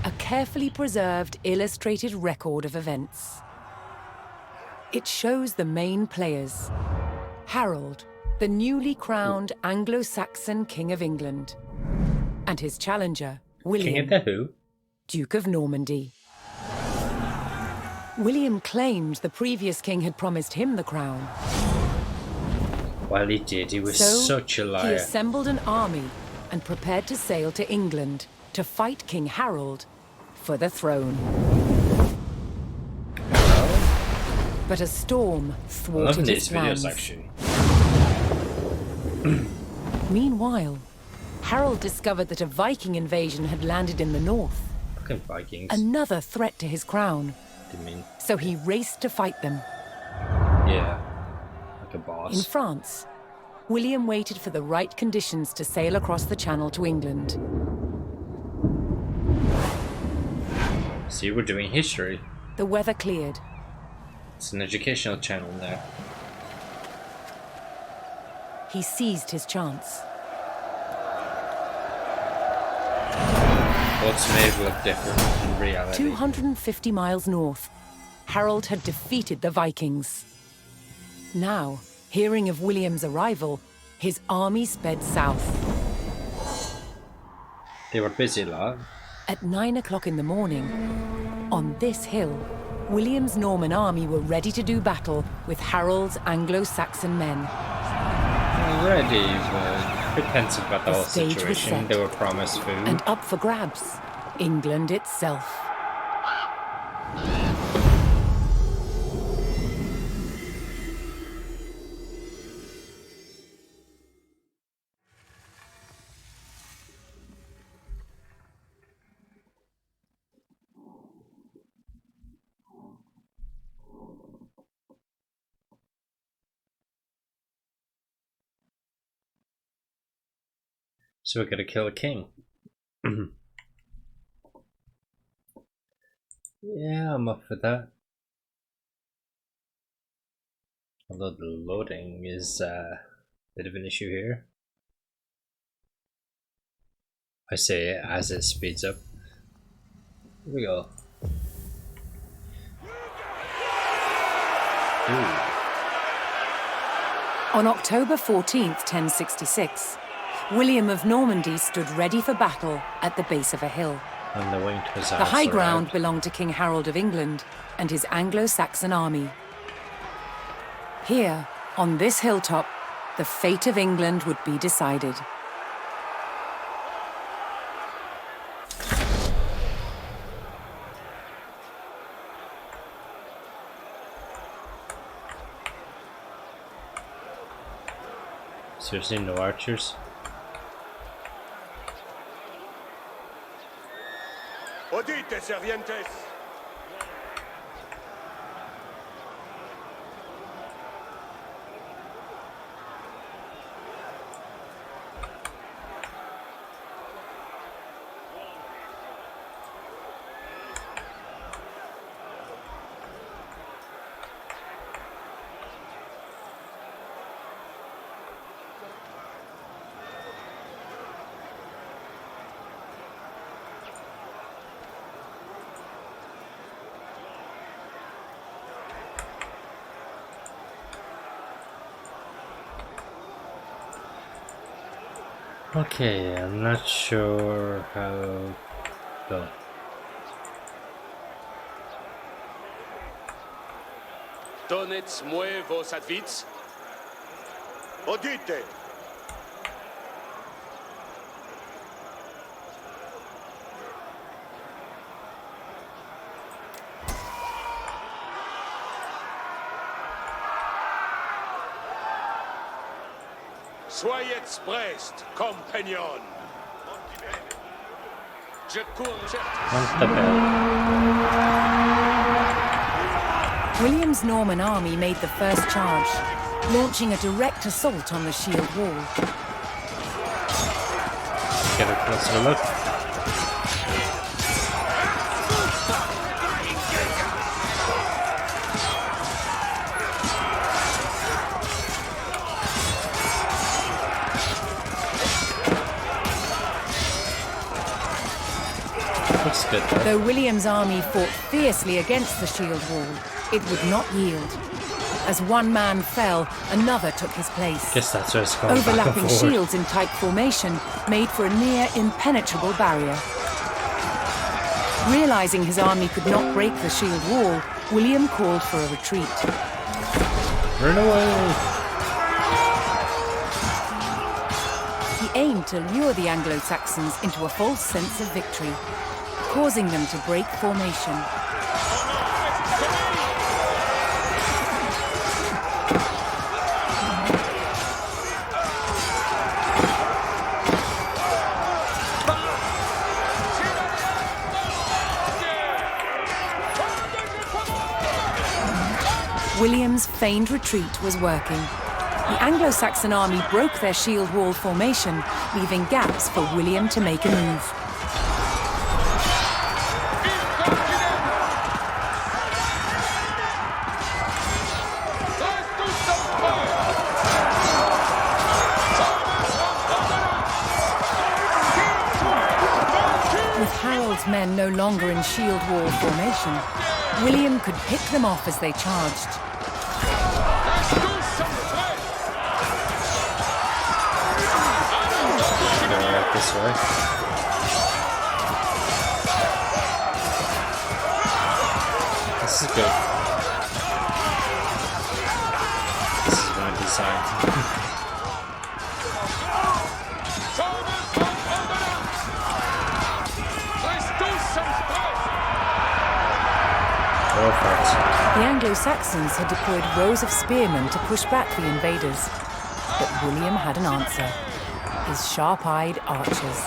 A carefully preserved, illustrated record of events. It shows the main players. Harold, the newly crowned Anglo-Saxon King of England. And his challenger, King William, of the Who? Duke of Normandy. William claimed the previous king had promised him the crown. Well, he did. He was So such a he liar. assembled an army and prepared to sail to England to fight King Harold for the throne. But a storm I'm thwarted loving his these videos, plans. actually. Meanwhile, Harold discovered that a Viking invasion had landed in the north, Fucking Vikings. another threat to his crown. I mean, So he raced to fight them. yeah. Like a In boss. France, William waited for the right conditions to sail across the Channel to England. See, we're doing history. The weather cleared. It's an educational channel now. He seized his chance. What's made look different in reality? 250 miles north, Harold had defeated the Vikings. Now, hearing of William's arrival, his army sped south. They were busy, lot. At 9 o'clock in the morning, on this hill, William's Norman army were ready to do battle with Harold's Anglo-Saxon men. Already, but a bit pensive about the The whole stage was situation. set. They were promised food. And up for grabs, England itself. So we gotta kill a king. Yeah, I'm up for that. Although the loading is a bit of an issue here. I say it as it speeds up. Here we go. Ooh. On October 14th, 1066, William of Normandy stood ready for battle at the base of a hill. And the wind was The high ground belonged to King Harold of England and his Anglo-Saxon army. Here, on this hilltop, the fate of England would be decided. Seriously, no archers? Odite, servientes. Okay, I'm not sure how. Go. Donetz mue vos advits. Odite. Soyez prêts, compagnons. Je cours. Want the bell. William's Norman army made the first charge, launching a direct assault on the shield wall. Get a closer look. Looks good though. Though William's army fought fiercely against the shield wall, it would not yield. As one man fell, another took his place. Guess that's where it's going back and Overlapping forward. shields in tight formation made for a near impenetrable barrier. Realizing his army could not break the shield wall, William called for a retreat. Run away! He aimed to lure the Anglo-Saxons into a false sense of victory, causing them to break formation. William's feigned retreat was working. The Anglo-Saxon army broke their shield wall formation, leaving gaps for William to make a move. With Harold's men no longer in shield wall formation, William could pick them off as they charged. Going right this way. This is good. This is my design. The Anglo-Saxons had deployed rows of spearmen to push back the invaders. But William had an answer. His sharp-eyed archers.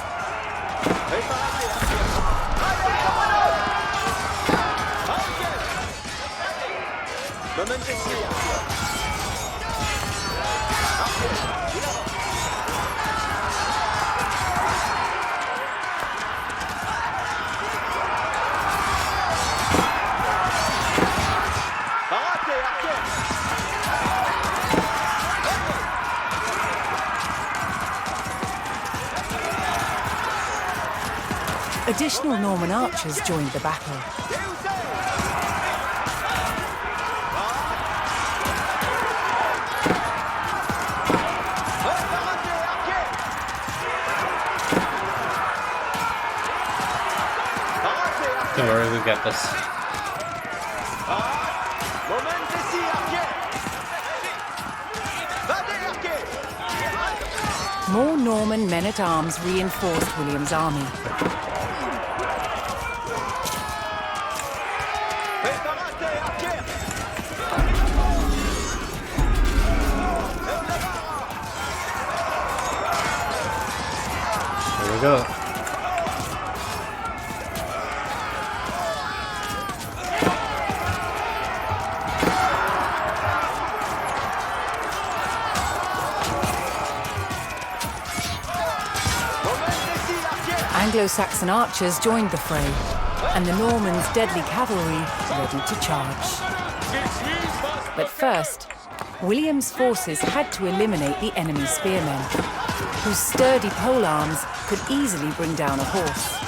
Additional Norman archers joined the battle. Don't worry, we got this. More Norman men-at-arms reinforced William's army. Here we go. Anglo-Saxon archers joined the fray, and the Normans' deadly cavalry ready to charge. But first, William's forces had to eliminate the enemy spearmen, whose sturdy polearms could easily bring down a horse.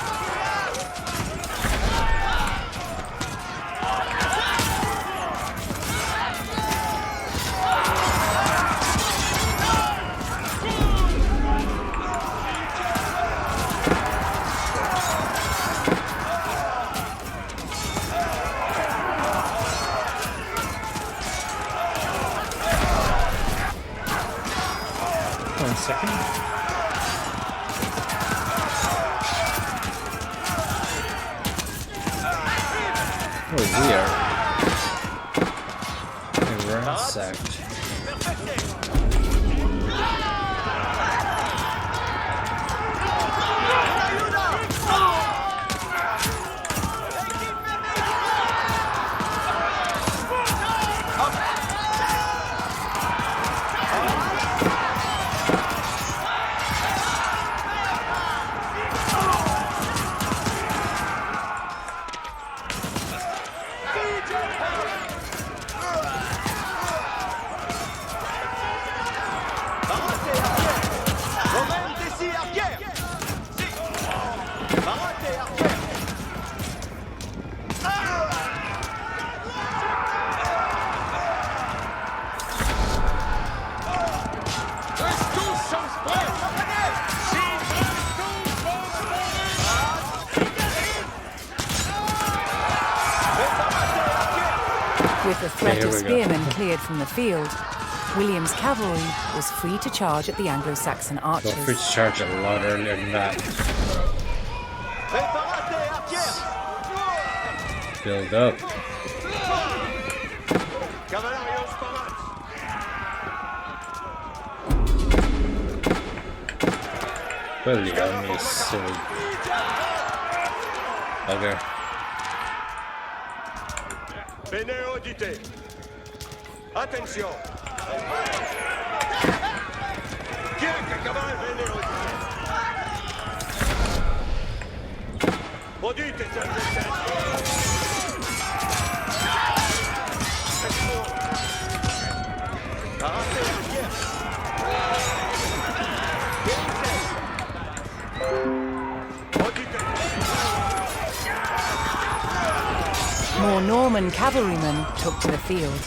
One second. Oh, we are ransacked. With the threat here of we go. spearmen cleared from the field, William's cavalry was free to charge at the Anglo-Saxon Go free to archers. charge a lot earlier than that. Preparate, archers! Build up. Cavallarios parats! William is silly. Bugger. Bene audite! Attention! Chiacca cavallo, bene audite! Udite, sergente! Parate, archers! Udite! More Norman cavalrymen took to the field.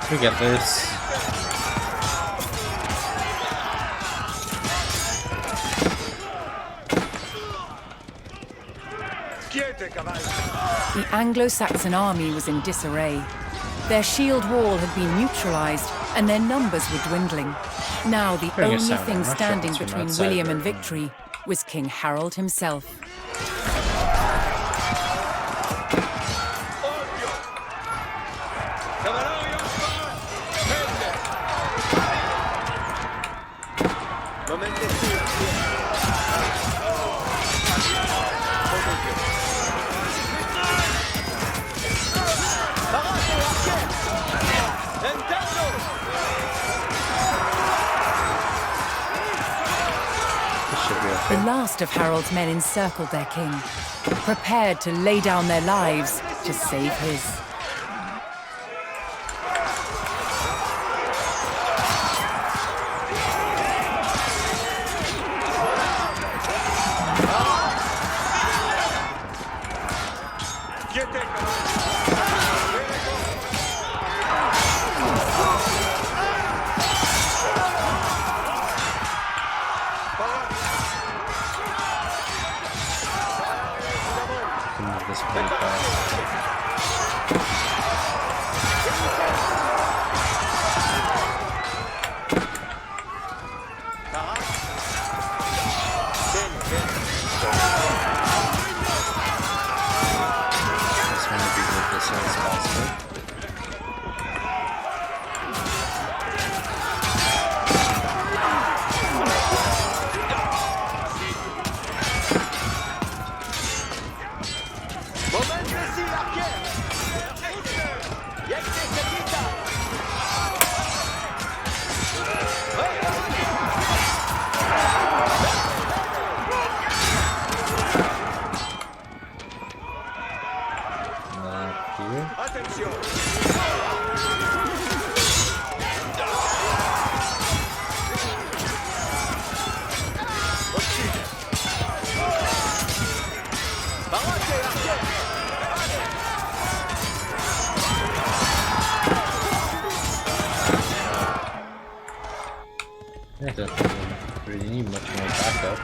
We get this. Quiete, cavallo! The Anglo-Saxon army was in disarray. Their shield wall had been neutralized and their numbers were dwindling. Now the Bring us only down, thing I'm not sure standing what's from between outside William there. and victory was King Harold himself. Cavallarios parats! Prende! Momentesi, archers! Parate, archers! Entanto! This should be The okay. last of Harold's men encircled their king, prepared to lay down their lives to save his. Quiete, cavallo! Can move this pretty fast. Just want to be with this as possible. Momentesi, archers! Yekte, sekita! Here. Attention! Parate, archers! I don't think we really need much more backup.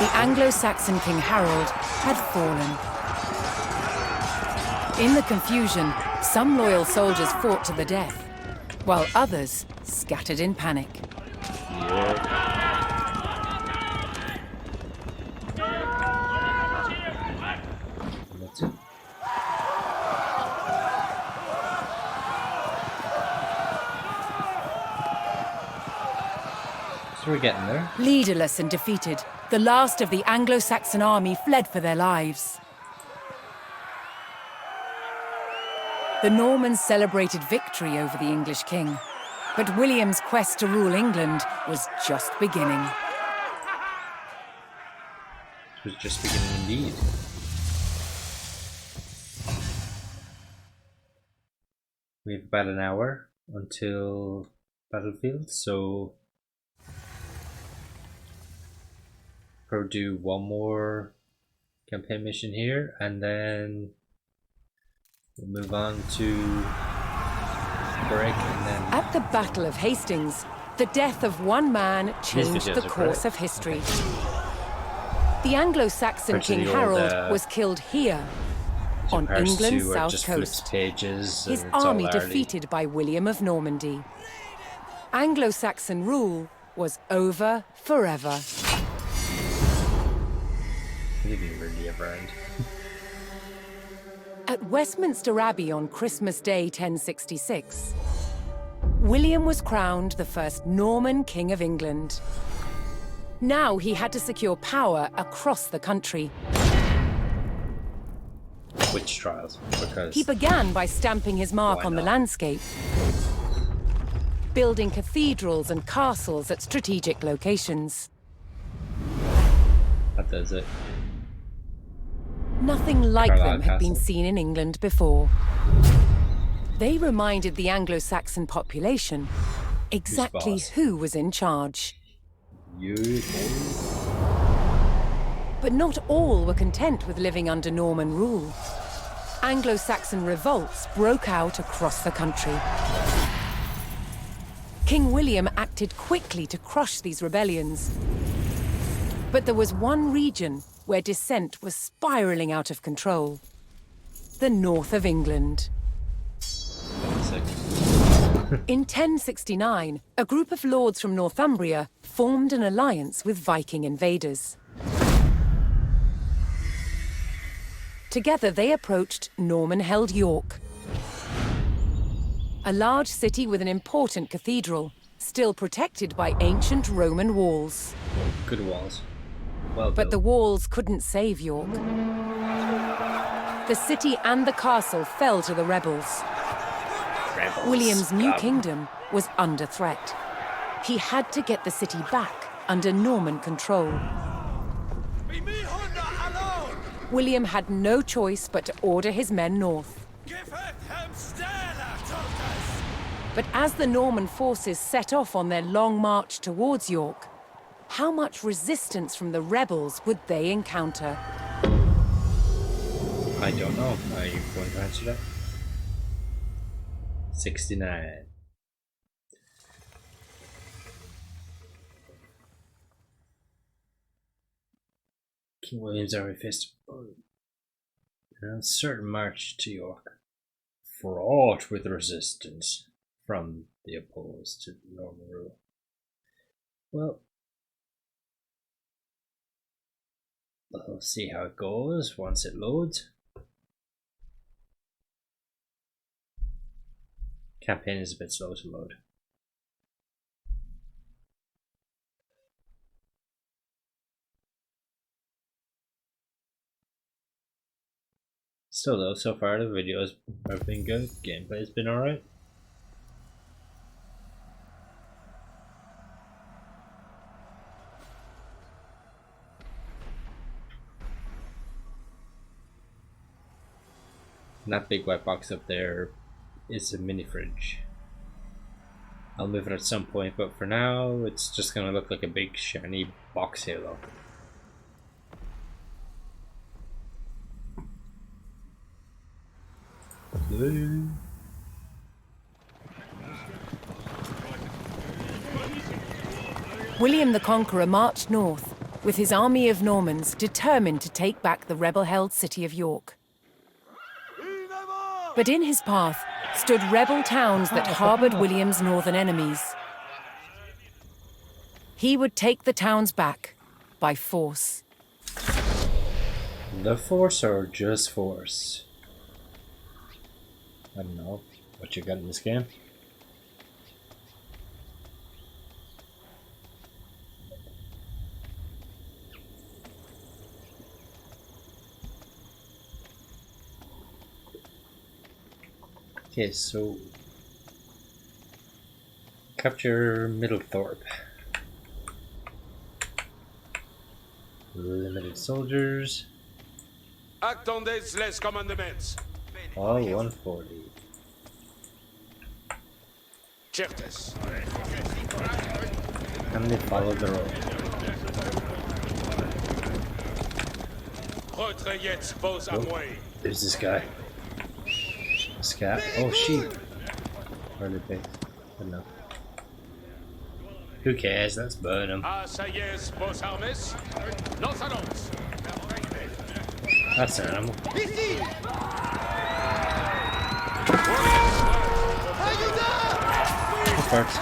The Anglo-Saxon King Harold had fallen. In the confusion, some loyal soldiers fought to the death, while others scattered in panic. That's it. So we're getting there. Leaderless and defeated, the last of the Anglo-Saxon army fled for their lives. The Normans celebrated victory over the English king, but William's quest to rule England was just beginning. It was just beginning indeed. We have about an hour until battlefield, so probably do one more campaign mission here, and then we'll move on to break and then At the Battle of Hastings, the death of one man changed videos the are course great. of history. The Anglo-Saxon Compared to King the old, Harold was killed here, on Paris England's 2 where it south just flips coast. pages. His and it's army all gnarly. defeated by William of Normandy. Anglo-Saxon rule was over forever. It didn't really ever end. At Westminster Abbey on Christmas Day 1066, William was crowned the first Norman King of England. Now he had to secure power across the country. Witch trials, because He began by stamping his mark Why on the not? landscape, building cathedrals and castles at strategic locations. that does it. Nothing like Carlisle them had been Castle. seen in England before. They reminded the Anglo-Saxon population exactly boss? who was in charge. You But not all were content with living under Norman rule. Anglo-Saxon revolts broke out across the country. King William acted quickly to crush these rebellions. But there was one region where dissent was spiraling out of control: the north of England. sick. In 1069, a group of lords from Northumbria formed an alliance with Viking invaders. Together, they approached Norman-held York, a large city with an important cathedral, still protected by ancient Roman walls. Good walls. Well But the built. walls couldn't save York. The city and the castle fell to the rebels. Rebels. William's new God. kingdom was under threat. He had to get the city back under Norman control. Be me Hunter alone! William had no choice but to order his men north. Give it him Stella, Tulkas! But as the Norman forces set off on their long march towards York, how much resistance from the rebels would they encounter? I don't know. Are you going to answer that? 69. King William's army faced an uncertain march to York, fraught with resistance from the opposed to Norman rule. Well, we'll see how it goes once it loads. Campaign is a bit slow to load. Still though, so far the videos have been good, gameplay's been alright. And that big white box up there is a mini fridge. I'll move it at some point, but for now it's just gonna look like a big shiny box halo. William the Conqueror marched north, with his army of Normans determined to take back the rebel-held city of York. But in his path stood rebel towns that harboured William's northern enemies. He would take the towns back by force. The force or just force? I don't know what you got in this game. Okay, so capture Middlethorpe. Limited soldiers. Attendez les commandements. All 140. Certes. And they follow the road. Retrayez vos amours. There's this guy. Scat. Oh, sheep. Early base. I don't know. Who cares? Let's burn them. Ah, ça y est, vos armes. Nos annonces. That's an animal. First.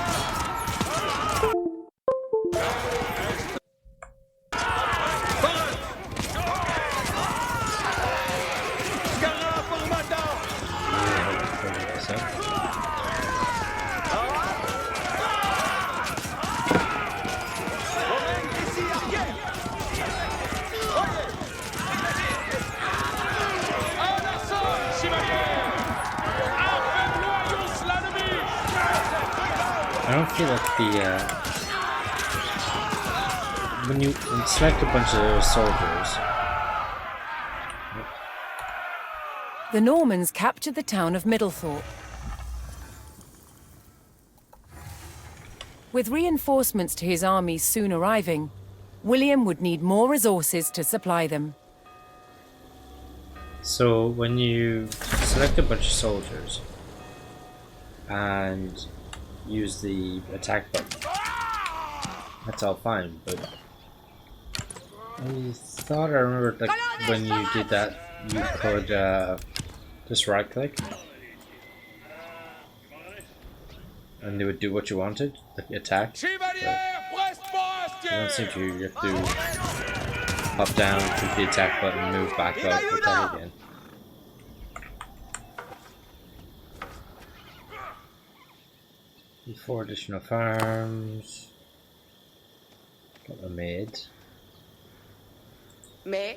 I don't feel like when you select a bunch of soldiers. The Normans captured the town of Middlethorpe. With reinforcements to his army soon arriving, William would need more resources to supply them. So when you select a bunch of soldiers and use the attack button, that's all fine, but I thought I remembered like when you did that you could just right click and they would do what you wanted, like attack. But I don't seem to. You have to hop down, click the attack button, move back up, attack again. Need 4 additional farms. Got a maid. Mais,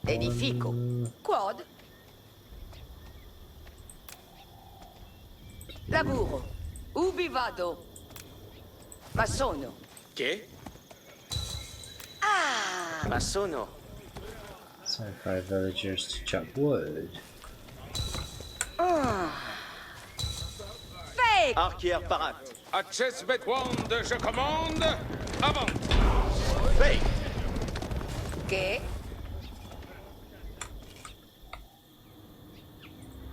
edifico. Quod. Lavoro. Ubi vado? Masono. Che? Ah! Masono. 75 villagers to chop wood. Fake! Archier parat. Access Betwand, je commande. Avant. Fake. Che?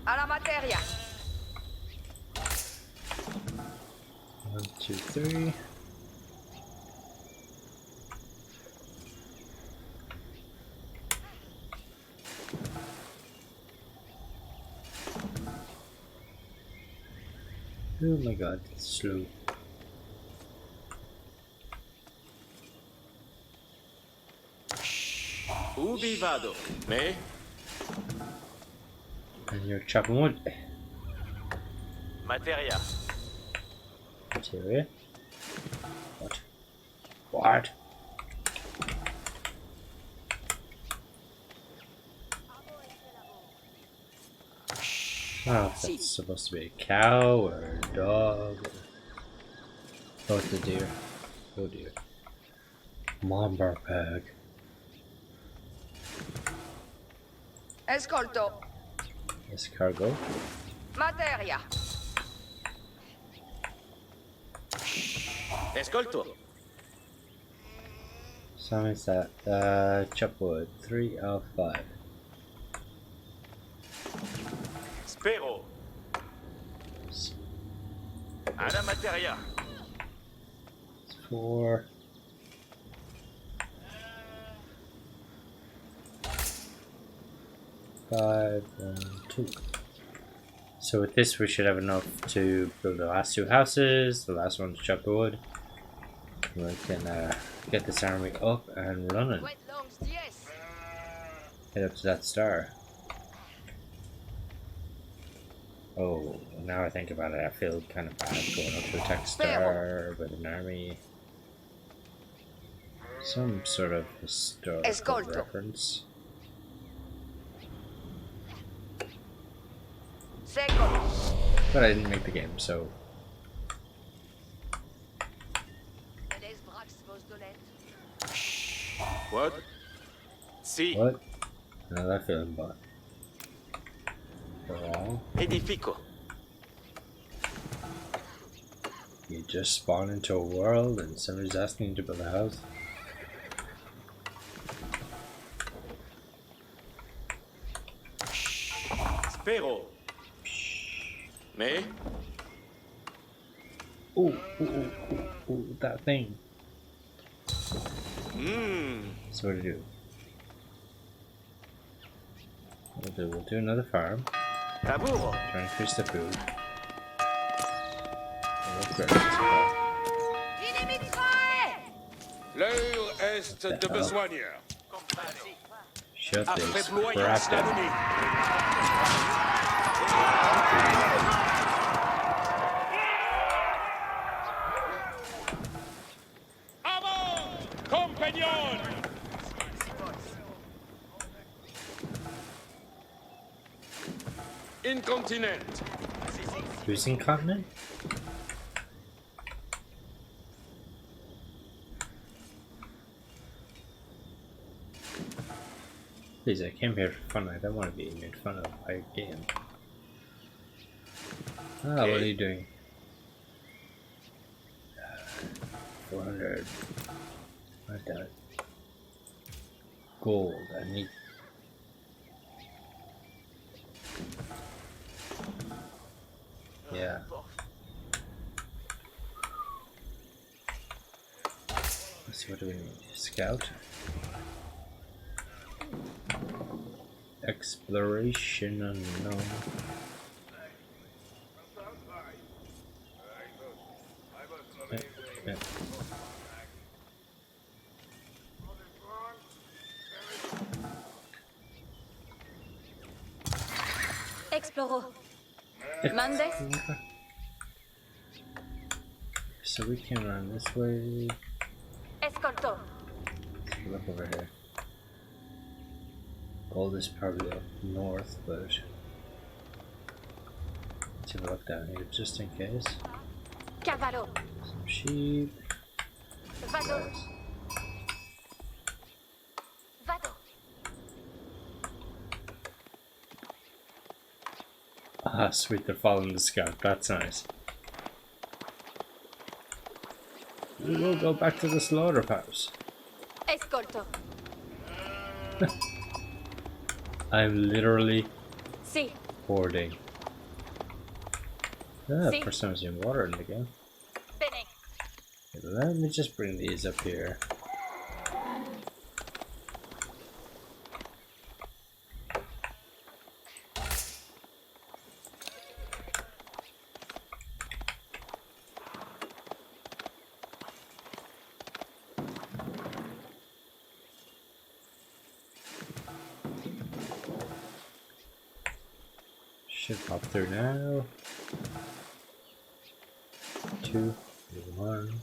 Alla materia. 1, 2, 3. Oh my god, it's slow. Ubi vado? Me? And you're chopping wood. Materia. Materia? What? What? Oh, that's supposed to be a cow or a dog. Oh, it's a deer. Oh dear. Mombar peg. Ascolto. Yes, cargo. Materia. Escolto. So how many is that? Chop wood. 3 of 5. Spero. Alla materia. 4. Five and 2. So with this we should have enough to build the last 2 houses, the last one to chop the wood. And we can get this army up and running. Head up to that star. Oh, now I think about it, I feel kind of bad going up to attack star with an army. Some sort of historical reference. Secolo. But I didn't make the game, so What? Si. what? Another feeling bot. Wrong. Edifico. You just spawn into a world and somebody's asking you to build a house. Spero. Me? Ooh, that thing. Mmm. So what do? We'll do another farm. Taburo. Try and increase the food. We'll upgrade this farm. L'heure est de hell? besogne. Shut this Affaibloyance crap la down. nuit. Avant! Compagnon! Incontinent. Who's incontinent? Please, I came here for fun. I don't want to be made fun of by a game. Ah, what are you doing? 400. Like that. Gold. I need. Yeah. Let's see, what do we need? Scout. Exploration unknown. Yeah. Exploro. Mondays? So we can run this way. Escolto. Look over here. Gold is probably up north, but let's have a look down here just in case. Cavallo. Some sheep. Vado. Vado. Ah, sweet, they're following the scout. That's nice. We will go back to the slaughterhouse. Escolto. I'm literally Si. hoarding. Ah, See? first time I've seen water in the game. Bene. Let me just bring these up here. Should pop through now. 2, 1.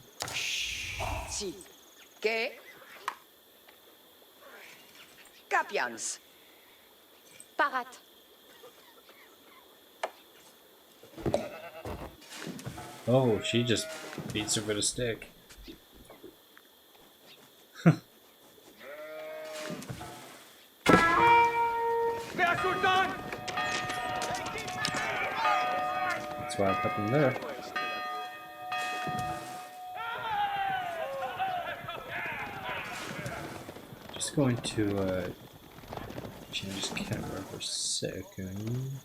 Sì. Che? Capians. Parat. Oh, she just beats her with a stick. That's why I put them there. Just going to change camera for a second.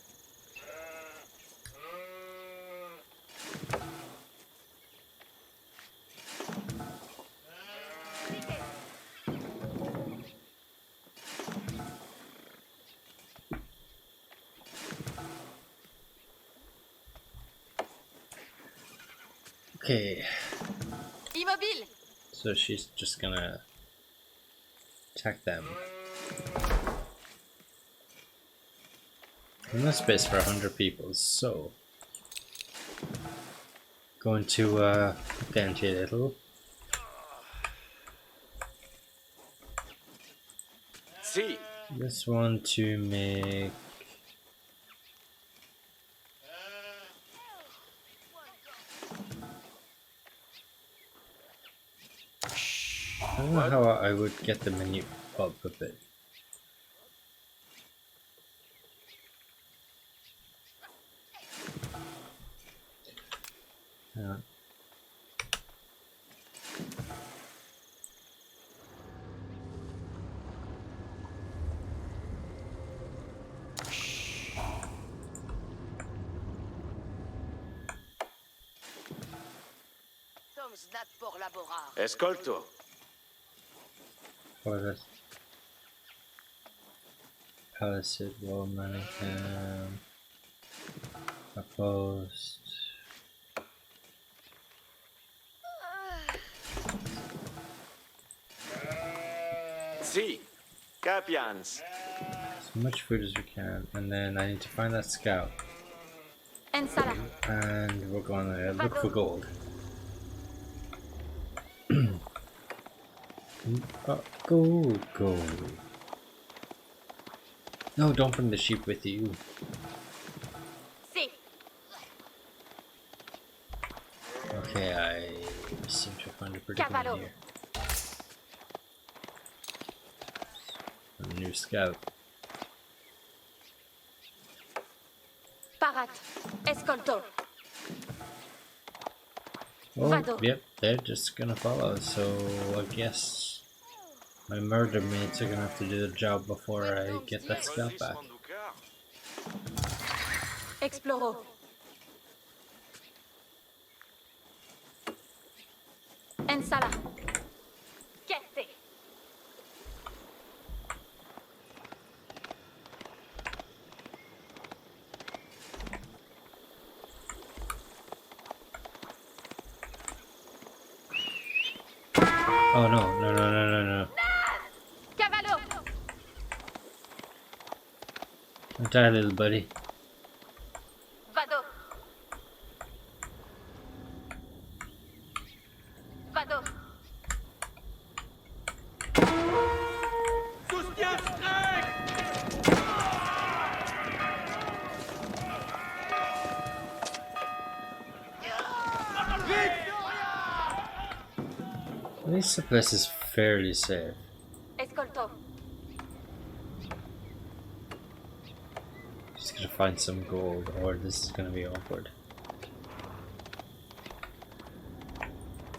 Okay, Immobile. so she's just gonna attack them. Enough space for 100 people, so going to vent a little. Si. This one to make I don't know how I would get the menu up a bit. Capians nat por laborar. Escolto. What is it? Palisade wall mannequin. A post. Si. Capians. As much food as we can, and then I need to find that scout. Ensala. And we're going to look for gold. Gold. No, don't bring the sheep with you. Si. Okay, I seem to find a predicament Cavallo. here. A new scout. Parat. Escolto. Oh, Vado. yep, they're just gonna follow, so I guess my murder mates are gonna have to do the job before I get that scout back. Exploro. Ensala. Querte. Oh no. Cavallo. I'm tired, little buddy. Vado. Vado. At least the place is fairly safe. Escolto. Just gonna find some gold, or this is gonna be awkward.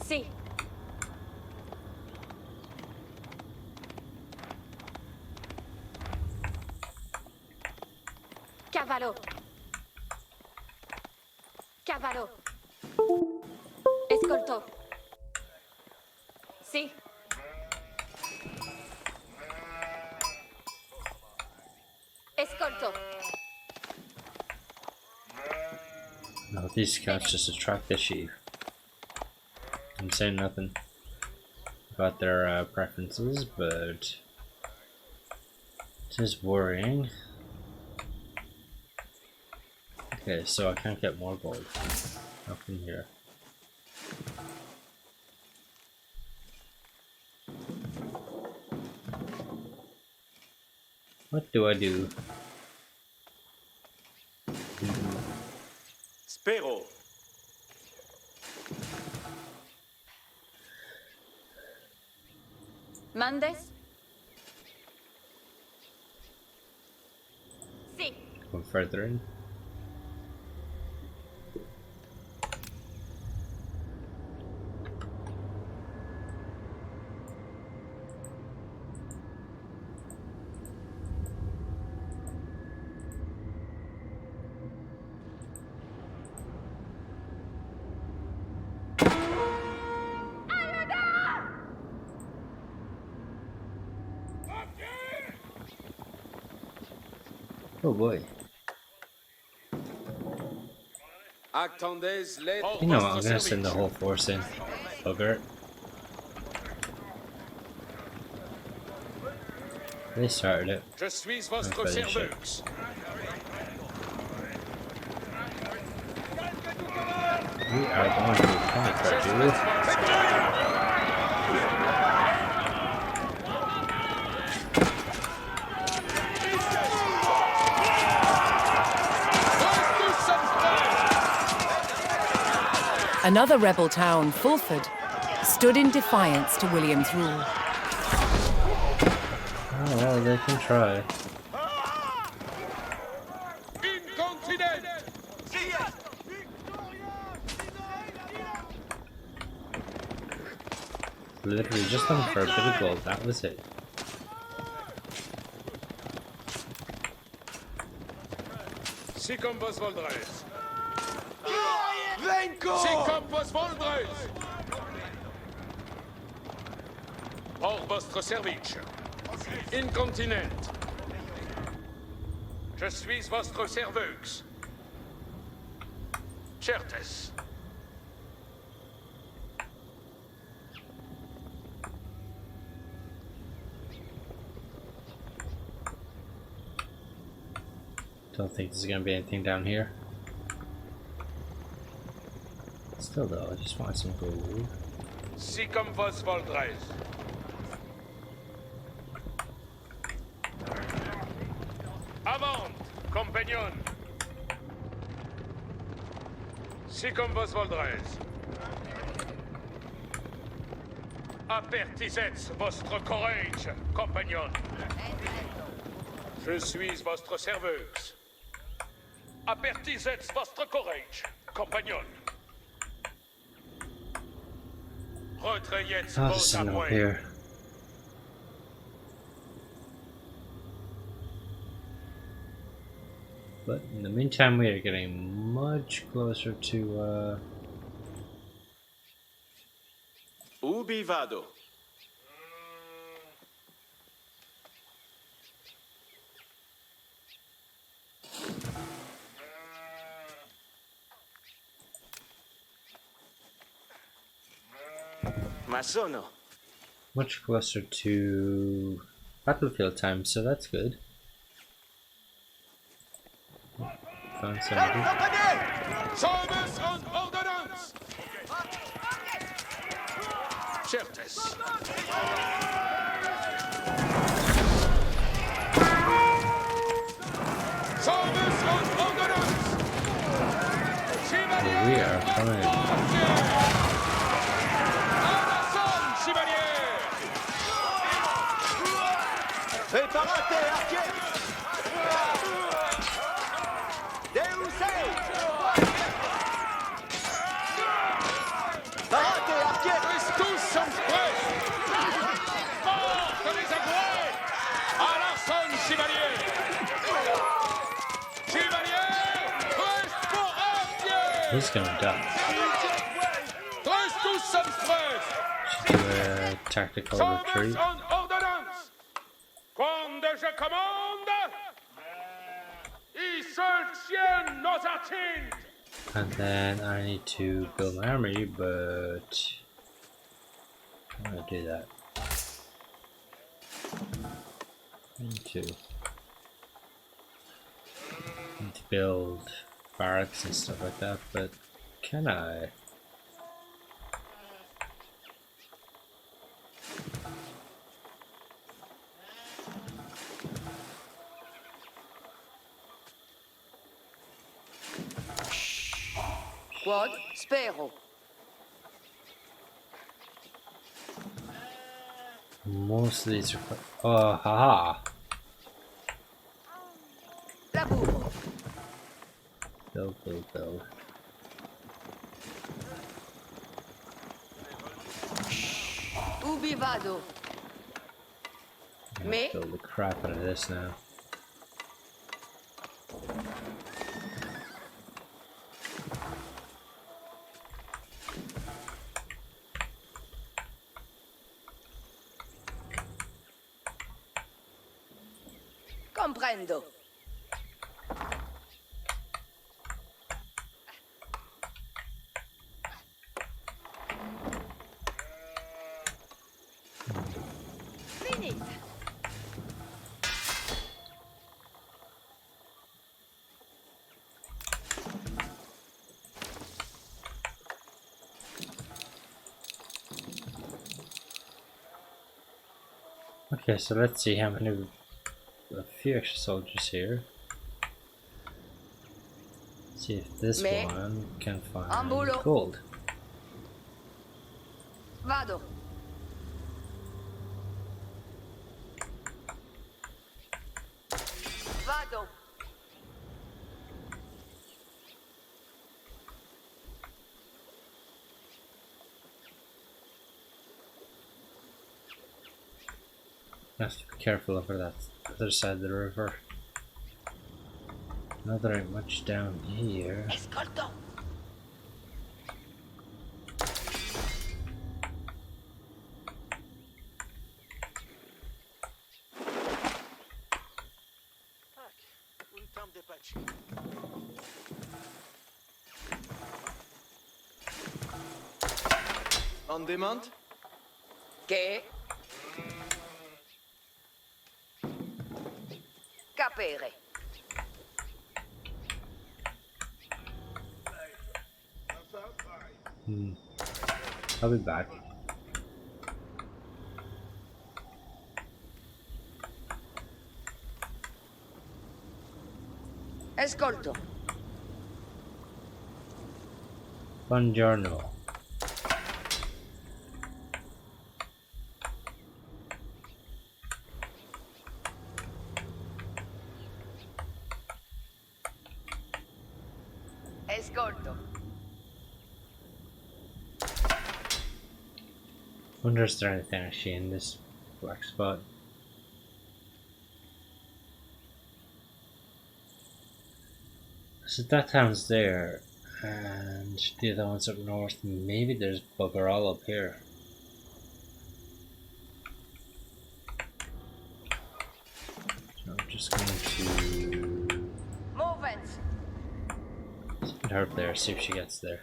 Si. Cavallo. Cavallo. Escolto. Si. Escolto. No, these scouts just attract the sheep. I'm saying nothing about their preferences, but it is worrying. Okay, so I can't get more gold up in here. What do I do? Spero. Mandes. Si. Go further in. Oh boy. Attendez les... You know what, I'm gonna send the whole force in. Bugger. They started it. Je suis votre I'll finish it. serveuse. We are going to conquer, dude. Another rebel town, Fulford, stood in defiance to William's rule. Oh, well, they can try. Incontinent! Literally just looking for a bit of gold, that was it. Si comme vos voldres. Si comme vos voldres. Hors votre service. Incontinent. Je suis votre serveuse. Certes. Don't think there's gonna be anything down here. Still though, I just want some gold. Si comme vos voldrez. Avant, compagnon. Si comme vos voldrez. Apertisez votre courage, compagnon. Je suis votre serveuse. Apertisez votre courage, compagnon. Retrayez Oh, vos there's a note appoints. here. But in the meantime, we are getting much closer to Ubi vado. Ma sono. much closer to battlefield time, so that's good. Found somebody. Service and ordnance! Certes. Service and ordnance! Well, we are fine. Preparate, arquet! Deusei! Parate, arquet! Tous sont prêts! Porte les agouets! À l'arson, chevalier! Chevalier! Reste pour arquet! He's gonna die. Reste tous sont prêts! Should do a tactical retreat. Service en ordonnance! Quand je commande, ils se tiennent nos attentes! And then I need to build my army, but I'm gonna do that. Need to build barracks and stuff like that, but can I? Quod spero. Most of these are. Oh, haha! Laburo. Build, build, build. Ubi vado. I'm gonna Me? build the crap out of this now. Comprendo. Finite. Okay, so let's see how many. A few extra soldiers here. See if this Me? one can find Ambulo. gold. Vado. Vado. I have to be careful over that other side of the river. Not there ain't much down here. Escolto. On demand? Che? Capere. I'll be back. Ascolto. Buongiorno. Ascolto. Wonder is there anything actually in this black spot? So that town's there, and the other one's up north. Maybe there's bugger all up here. So I'm just going to Movement. send her up there, see if she gets there.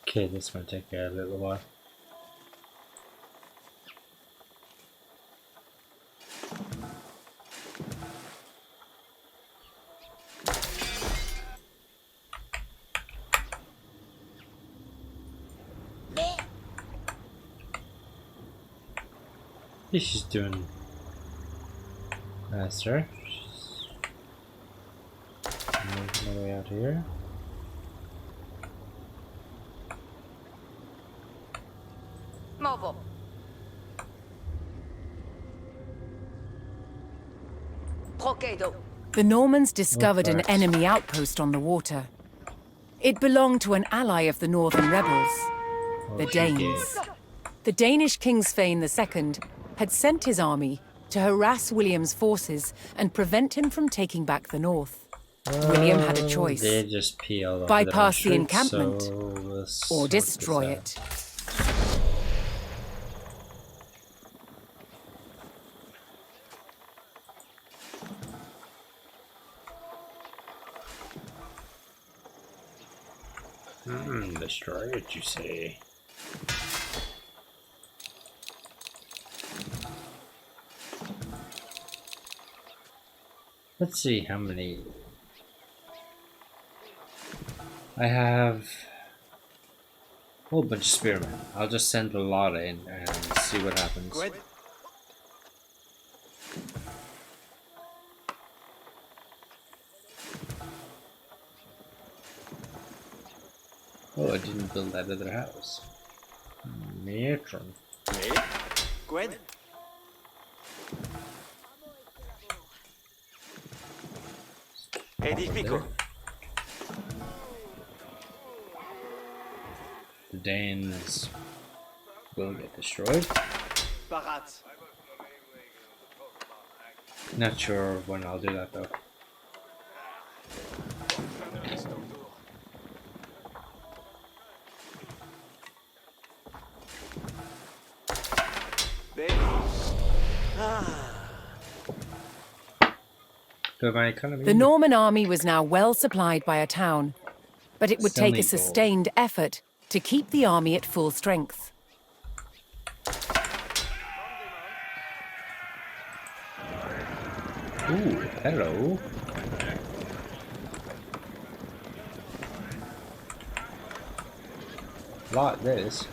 Okay, this might take a little while. She's doing faster. She's moving my way out here. Movo. Procedo. The Normans discovered an enemy outpost on the water. It belonged to an ally of the northern rebels, the Danes. The Danish King Svein II had sent his army to harass William's forces and prevent him from taking back the north. William had a choice: They just pee all over bypass the their encampment so we'll or sort destroy this out. it. Destroy it, you say? Let's see how many I have. A whole bunch of spearmen. I'll just send a lot in and see what happens. Gwed? Oh, I didn't build that other house. Matron. Me? Gwed? Edifico. The Danes will get destroyed. Parat. Not sure when I'll do that though. My economy. The Norman army was now well supplied by a town, but it would take a Semi-gold. sustained effort to keep the army at full strength. Ooh, hello. Like this.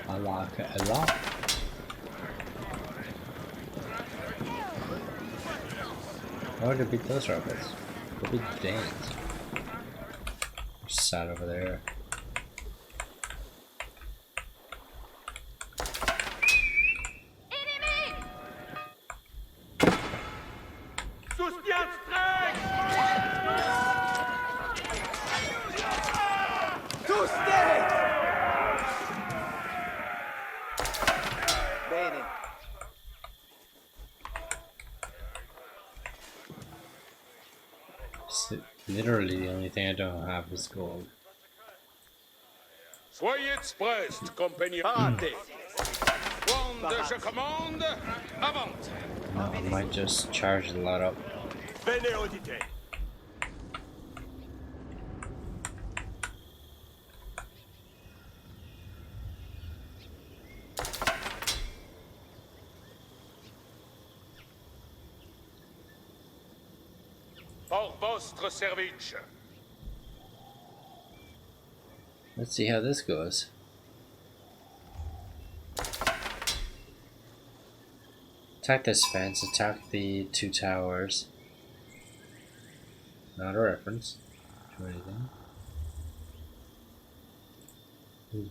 I like it a lot. Why would it beat those robots? They'll be Danes. Just sat over there. Bene. Literally, the only thing I don't have is gold. Soyez prêts, compagnon. Parate. Quando je commande, avant. No, I might just charge a lot up. Bene udite. Pour votre service. Let's see how this goes. Attack this fence, attack the 2 towers. Not a reference to anything.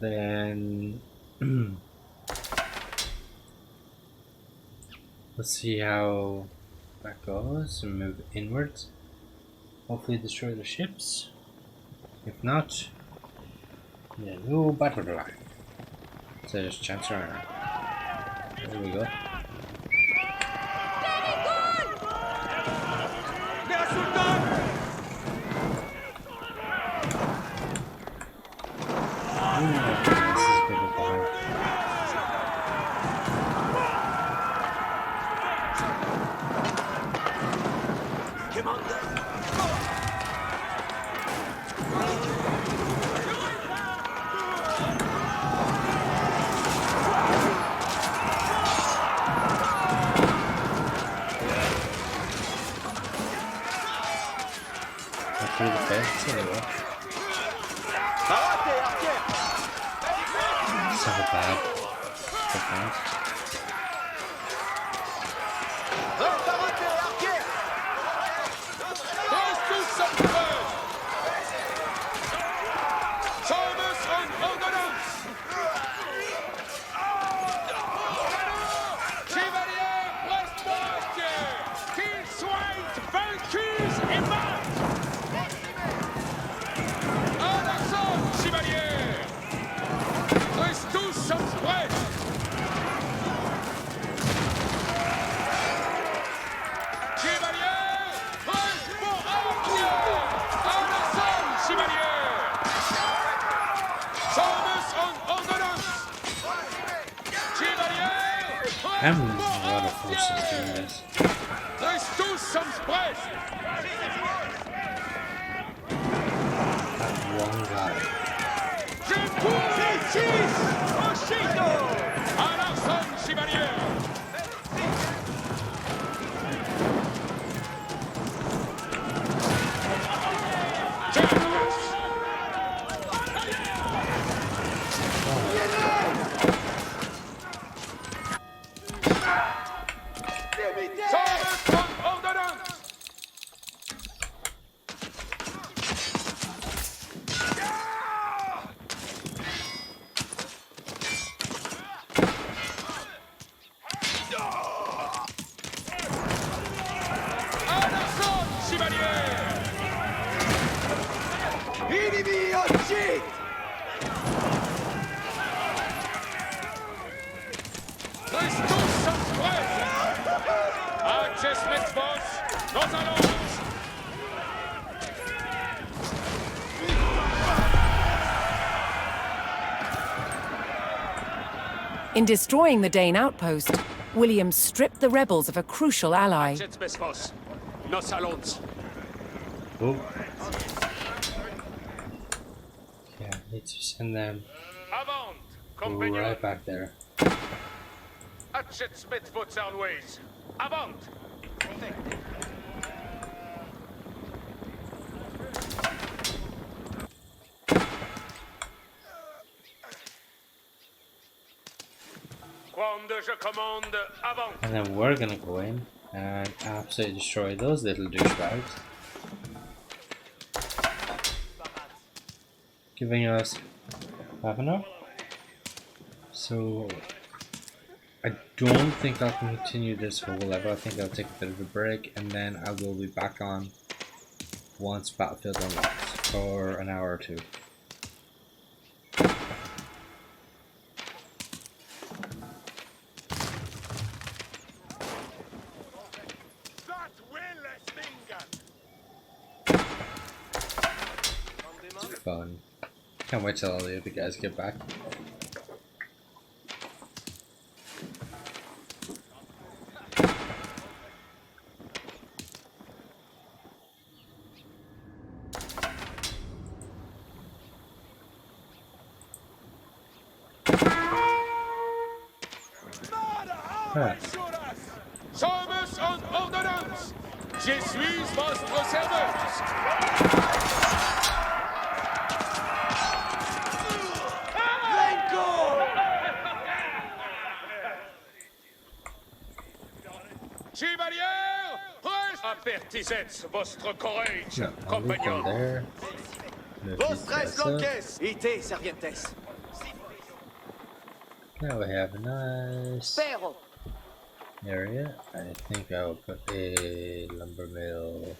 Then let's see how that goes and move inwards. Hopefully destroy the ships. If not, yeah, no battle line. So just chance around. There we go. Through the fence anyway. Parate, artière. It's not a bad defense. Parate, artière. Tous submerged. Service and ordnance. Chevalier Westport, qu'ils soient vaincus et morts. À l'assaut, chevalier. Reste tous prêts. Chevalier, reste pour artier. À l'assaut, chevalier. Service and ordnance. Chevalier, I'm losing a lot of forces doing this. reste tous prêts. That one guy. À l'assaut, chevalier. Service and ordnance. À l'assaut, chevalier. Inimi uccid. Reste tous prêts. Access Mitzvos, nos allons. In destroying the Dane outpost, William stripped the rebels of a crucial ally. Access Mitzvos, nos allons. Oh. Yeah, I need to send them Avant, compagnon. right back there. Access Mitzvos always. Avant. Quando je commande, avant. And then we're gonna go in and absolutely destroy those little douchebags. Giving us half an hour. So I don't think I'll continue this whole level. I think I'll take a bit of a break and then I will be back on once Battlefield unlocks for an hour or two. fun. Can't wait till all the other guys get back. Huh. Saumus und Ordonnanz! Je suis votre serveur! Chevalier! Avertissez votre courage, No, I'll leave them compagnon! there. Move these guys up. Ite, servientes. Now we have a nice Spero. area. I think I will put a lumber mill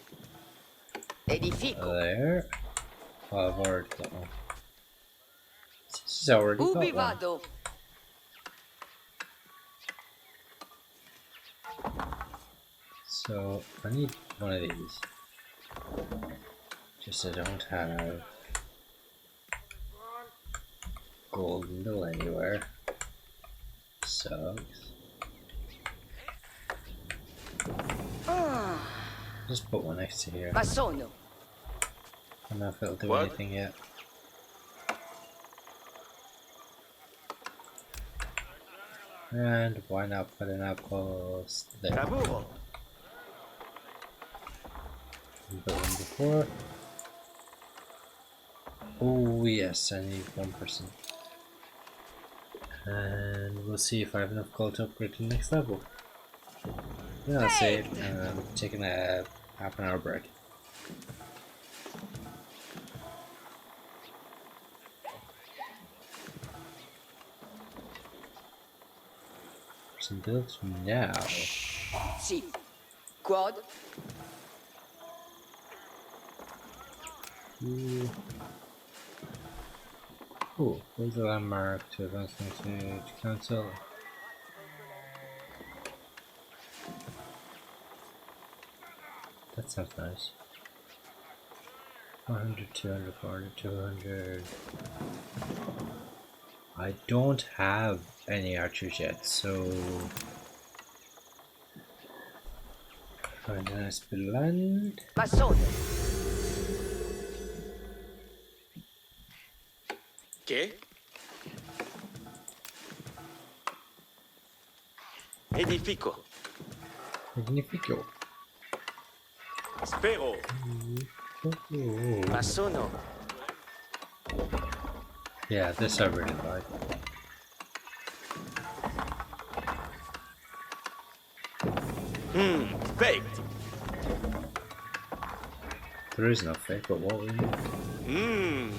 Edifico. there. Oh, I've already got one. This is already got Ubi one. vado? So I need one of these. Just I don't have gold mill anywhere. Sucks. Just put one next to here. Masono. I don't know if it'll do What? anything yet. And why not put an outpost there? Lavoro. Built one before. Oh yes, I need one person. And we'll see if I have enough gold to upgrade to the next level. Yeah, that's it. Taking a half an hour break. Some builds now. Si. Quad. Ooh. Cool. Build a landmark to advance to council. That sounds nice. 400, 200, 400, 200. I don't have any archers yet, so find a nice bit of land. Masono. Che? Edifico. Magnifico. Spero. Masono. Yeah, this I really like. Baked. There is no fake, but what we need.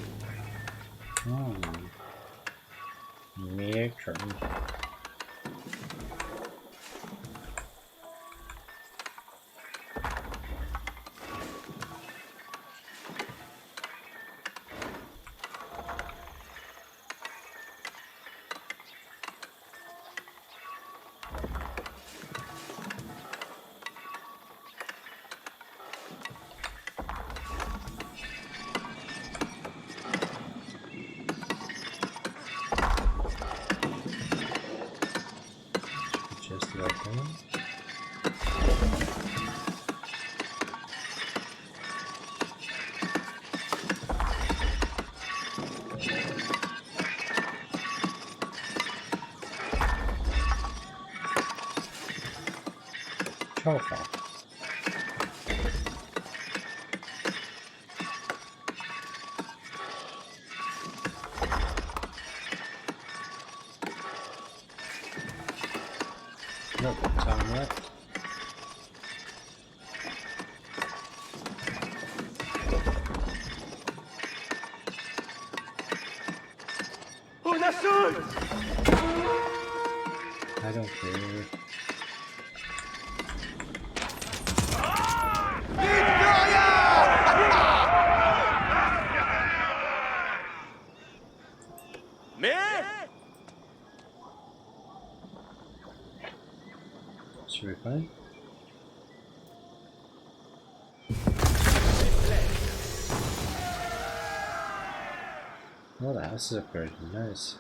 Make turn. Just like that. Okay. Nope, time left. Una sul! I don't care. Me? Should we find? Oh, the houses are pretty nice.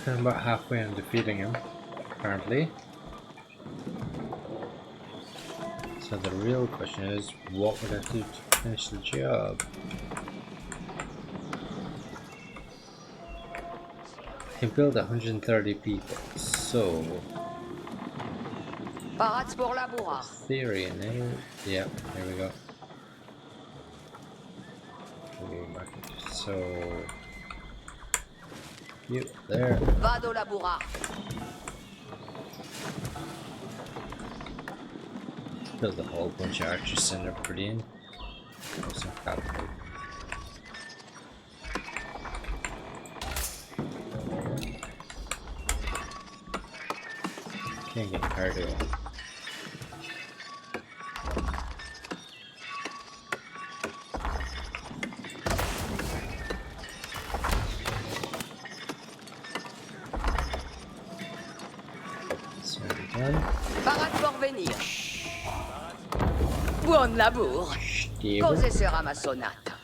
I'm about halfway on defeating him, apparently. So the real question is, what would I do to finish the job? He built 130 people, so Parade pour labourer. theory in there. Yeah, here we go. So you there. Vado labourer. Build a whole bunch of archers and they're pretty in. Some cavalry. Can't get cardio. So done. Parade pour venir. Buon labour. Stable. Cos'è sera ma sonata?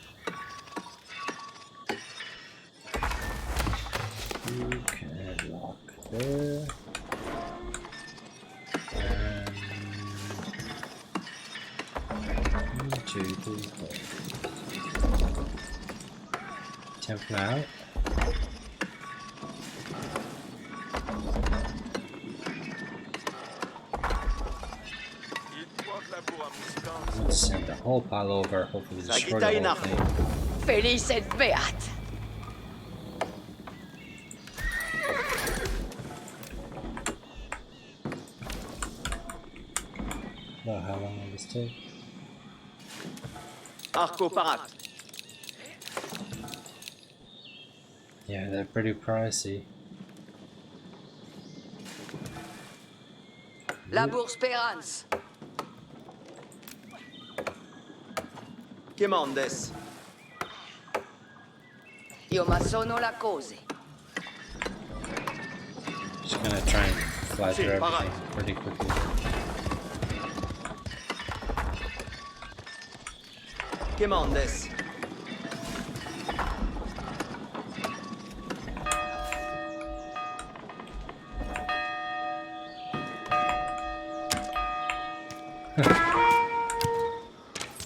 You can lock there. And 1, 2, 3, 4. Temple out. We'll send the whole pile over, hopefully destroy the whole thing. Felice et beat. Well, how long will this take? Arco parade. Yeah, they're pretty pricey. Labour Speranza. Che mandes? Io ma sono la cose. Just gonna try and fly Sì, through everything parade. pretty quickly. Che mandes?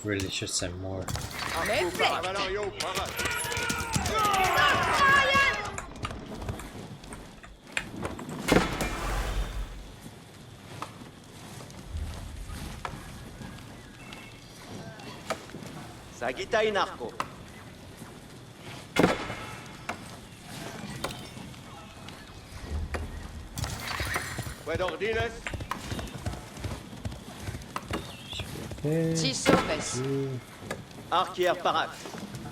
Really should send more. Cavalario parade. Sagitta in arco. Fue ordines. Okay. Ci somes. Ooh, Arquière parade.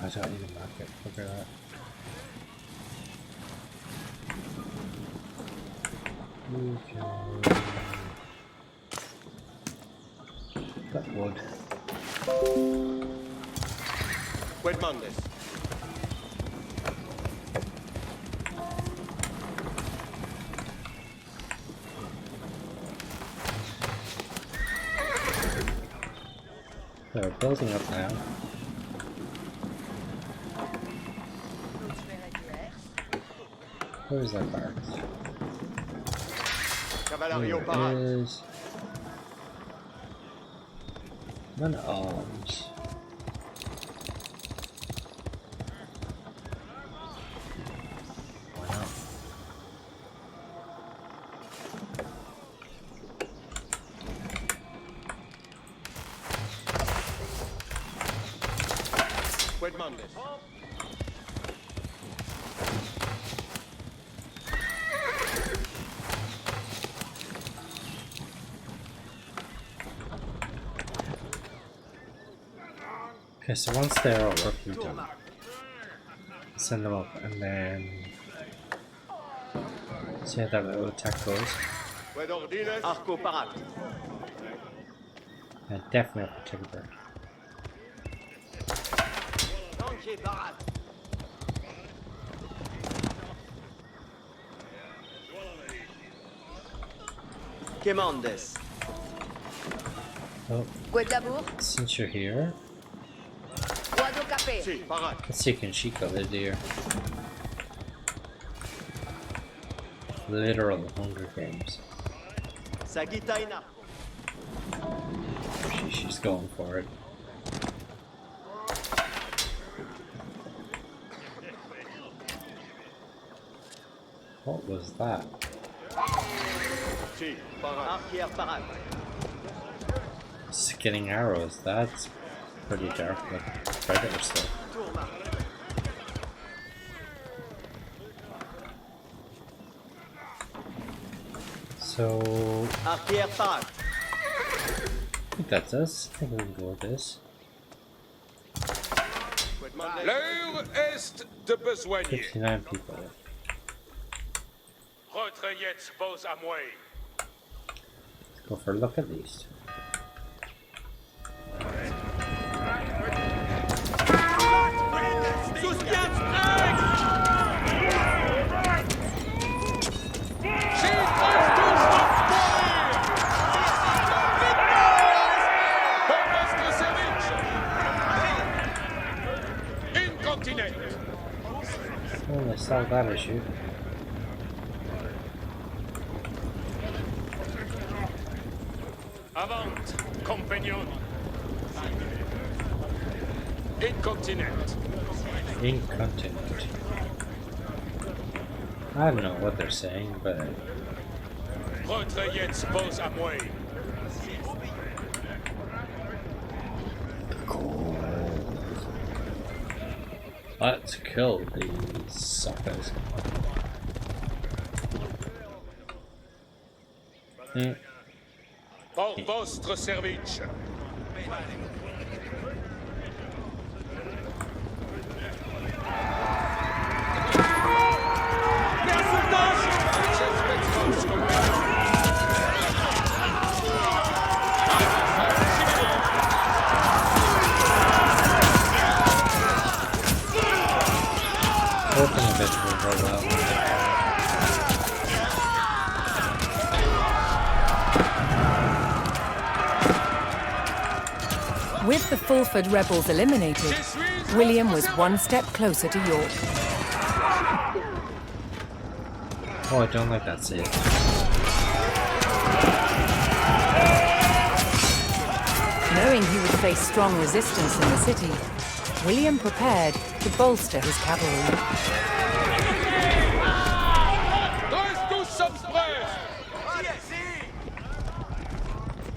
I don't need a market. Look at that. Okay. That wood. Fue mandes. They're building up now. Where's that barracks? Cavalario There parade. it is. Men at arms. Why not? Fue mandes. Okay, so once they're all roughly done, send them up and then see how that little attack goes. Fue ordines. Arco parade. I definitely have to take a break. Lancier parade. Quemandes. Oh, Guedabour, since you're here, Guado Capé. Si, parat. let's see can she cover deer. Literal Hunger Games. Sagitaina. She's going for it. What was that? Si, parat. Arquière parat. Skinning arrows, that's pretty dark, but predator stuff. Tourma. So, Arquière parat. I think that's us. I think we can go with this. L'heure est de besoigner. 59 people. Retrayette pose à moi. Go for a look at least. Oh, they solved that issue. Avant, compagnon. Incontinent. Incontinent. I don't know what they're saying, but Retrayette pose à moi. let's kill these suckers. Pour votre service. Hoping a bit will go well. With the Fulford rebels eliminated, William was one step closer to York. Oh, I don't like that save. Knowing he would face strong resistance in the city, William prepared to bolster his cavalry. Tous sommes prêts.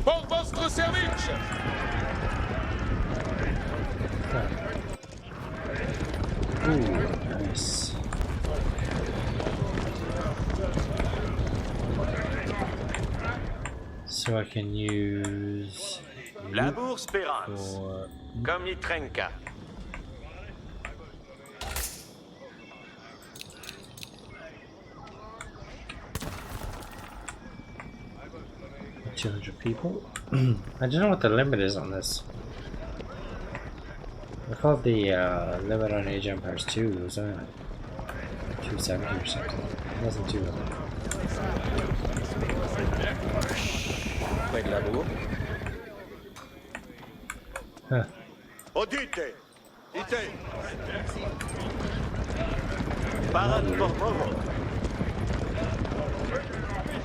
Pour votre service. Ooh, nice. So I can use Labour Spérance. for Komitrenka. 200 people. I don't know what the limit is on this. I thought the limit on Age Empires 2 was only like 270 or something. It wasn't too low. Près de Labour. Huh. Odite. Ite. Parat pour Movo.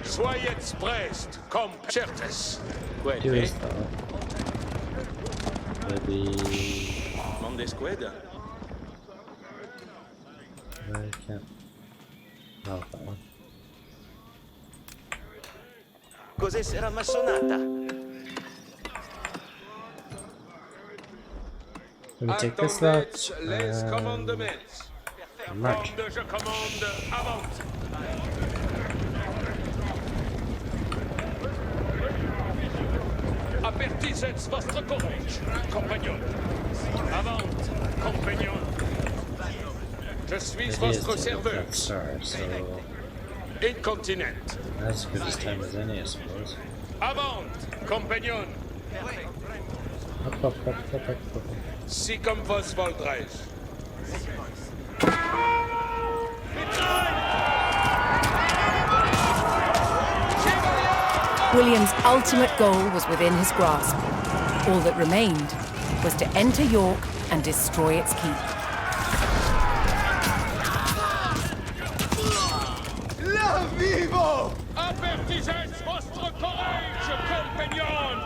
Soyez prest, comme certes. Do is though. Maybe Mondesqued. I can't. No, that one. Cos'è sera massonata? Let me take this lot. Les commandements. March. Commande, je commande, avant. Apertisez votre courage, compagnon. Avant, compagnon. Je suis It is votre to serveur. Death Star, so Incontinent. as good as time as any, I suppose. Avant, compagnon. Up, up, up, up, up, up. Si comme vos voldrez. William's ultimate goal was within his grasp. All that remained was to enter York and destroy its keep. La vivo! Avertisez votre courage, compagnon!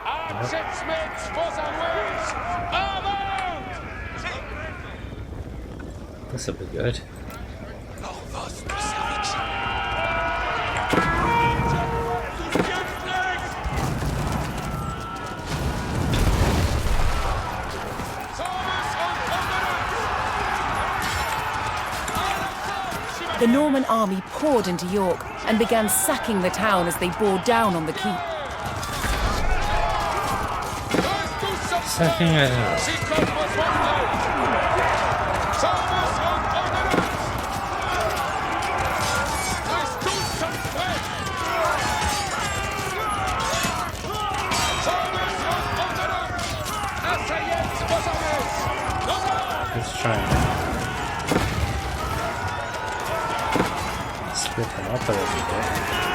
Abschätzmet vos alliés! Avant! This'll be good. The Norman army poured into York and began sacking the town as they bore down on the keep. Sacking it up. Let's try and split them up a little bit.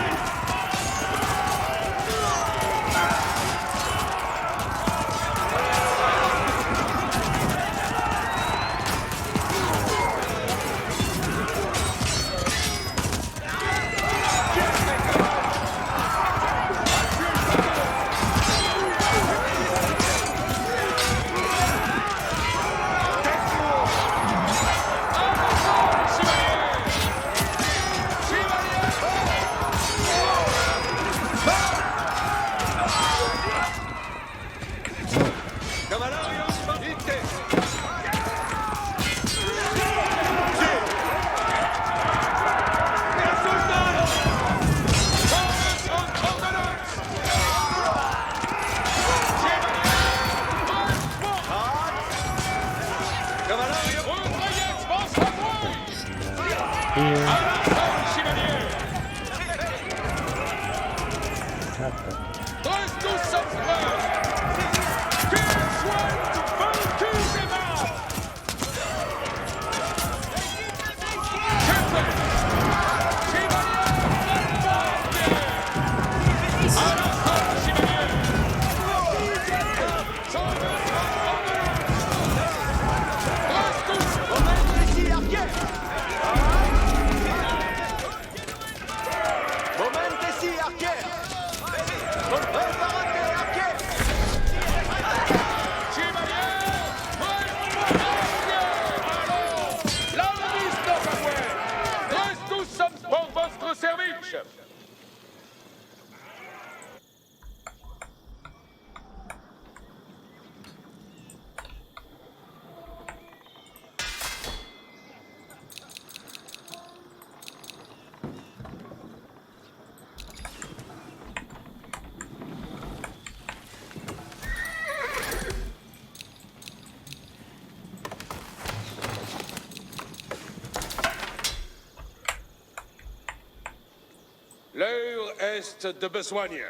L'heure est de besogne.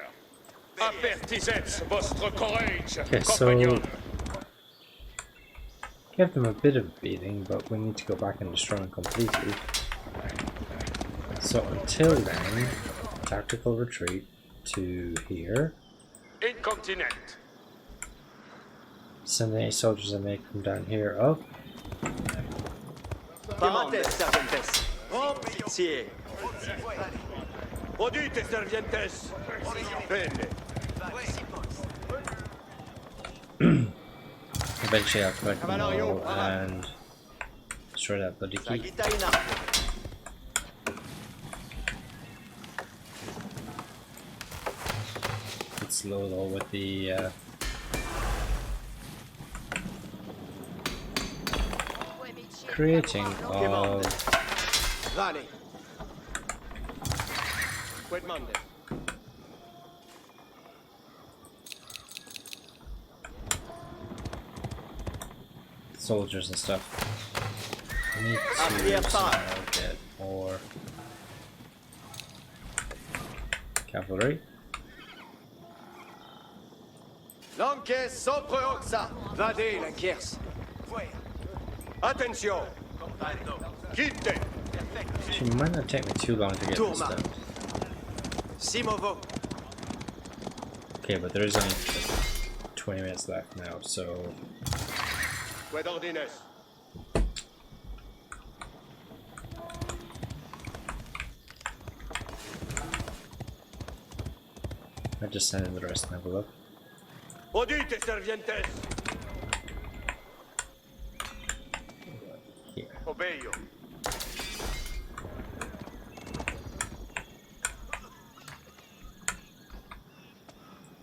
Avertisez votre courage, Okay, so compagnon. give them a bit of a beating, but we need to go back and destroy them completely. So until then, tactical retreat to here. Incontinent. Send any soldiers that may come down here up. Demandez, serventes. Oh, pitié. Odite, servientes. Bene. Eventually I'll collect them all and destroy that bloody keep. Sagitta in arco. It's slow though with the creating of Vale. Quid mande. soldiers and stuff. I need to somehow get more cavalry. Lanque sopra oxa. Vade la Kiers. Attention. Quitte. Actually, it might not take me too long to get this done. Simovo. Okay, but there is only 20 minutes left now, so Quid ordines. I just send in the rest and have a look. Audite servientes. Here. Obeio.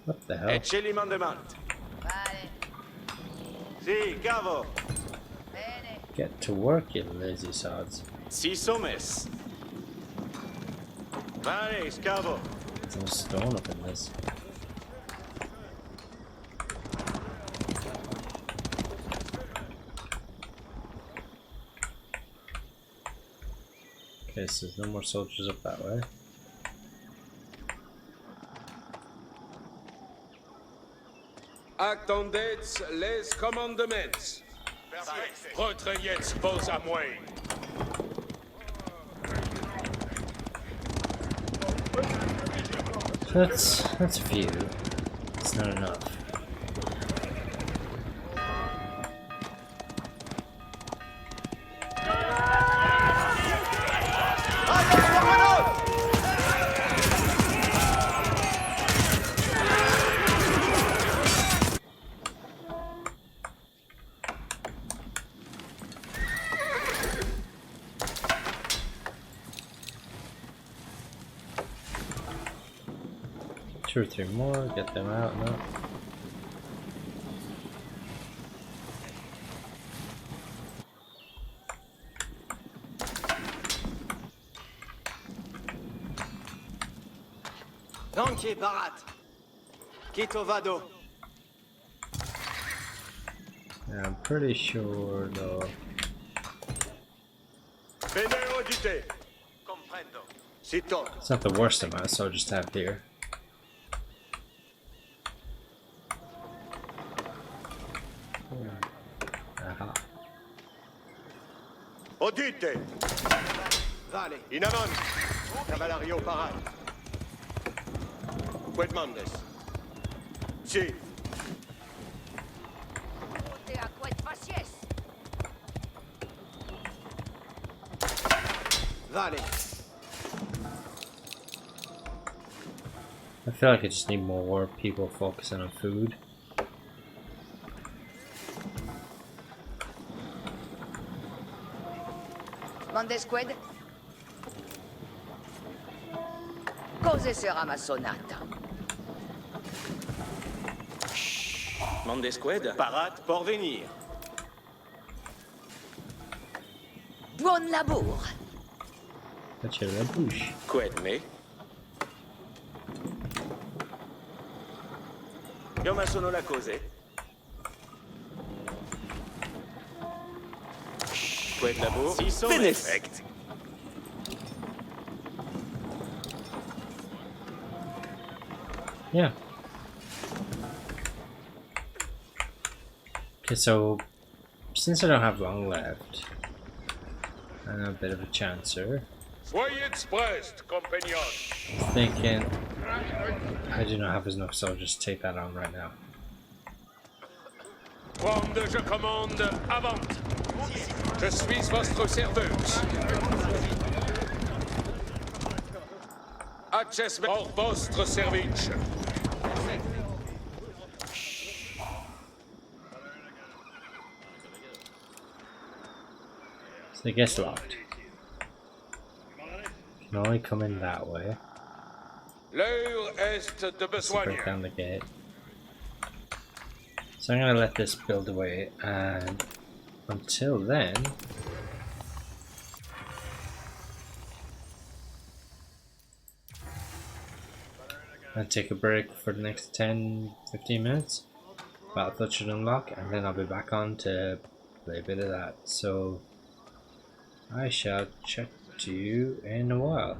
What the hell? Ecce mandement. Vale. Si, cavo. Bene. Get to work, you lazy sods. Si somes. Vale, scavo. There's no stone up in this. Okay, so there's no more soldiers up that way. Attendez les commandements. Retraiez vos amours. That's a few. It's not enough. Two or three more, get them out, no. Danke, Barat. Quito vado. Yeah, I'm pretty sure though. Bene audite. Comprendo. Sito. It's not the worst amount, so I'll just have here. Aha. Audite. Vale. In avant. Cavalario parat. Quid mandes. Si. Te a quid facies. Vale. I feel like I just need more people focusing on food. Mandes quid? Cose sarà ma sonata? Mandes quid? Parat pour venir. Buon labor. Faccio la bouche. Quid me? Io ma sono la cose. Quid labor? Si sono effect. Yeah. Okay, so since I don't have long left, I'm a bit of a chancer. Soyez expressed, compagnon. I'm thinking I do not have enough, so I'll just take that on right now. Quand je commande, avant. Je suis votre serveuse. Acces pour votre service. So it gets locked. Can only come in that way. L'heure est de Let's besoin. break down the gate. So I'm gonna let this build away, and until then, I'll take a break for the next 10-15 minutes. Battlefield should unlock, and then I'll be back on to play a bit of that. So I shall check to you in a while.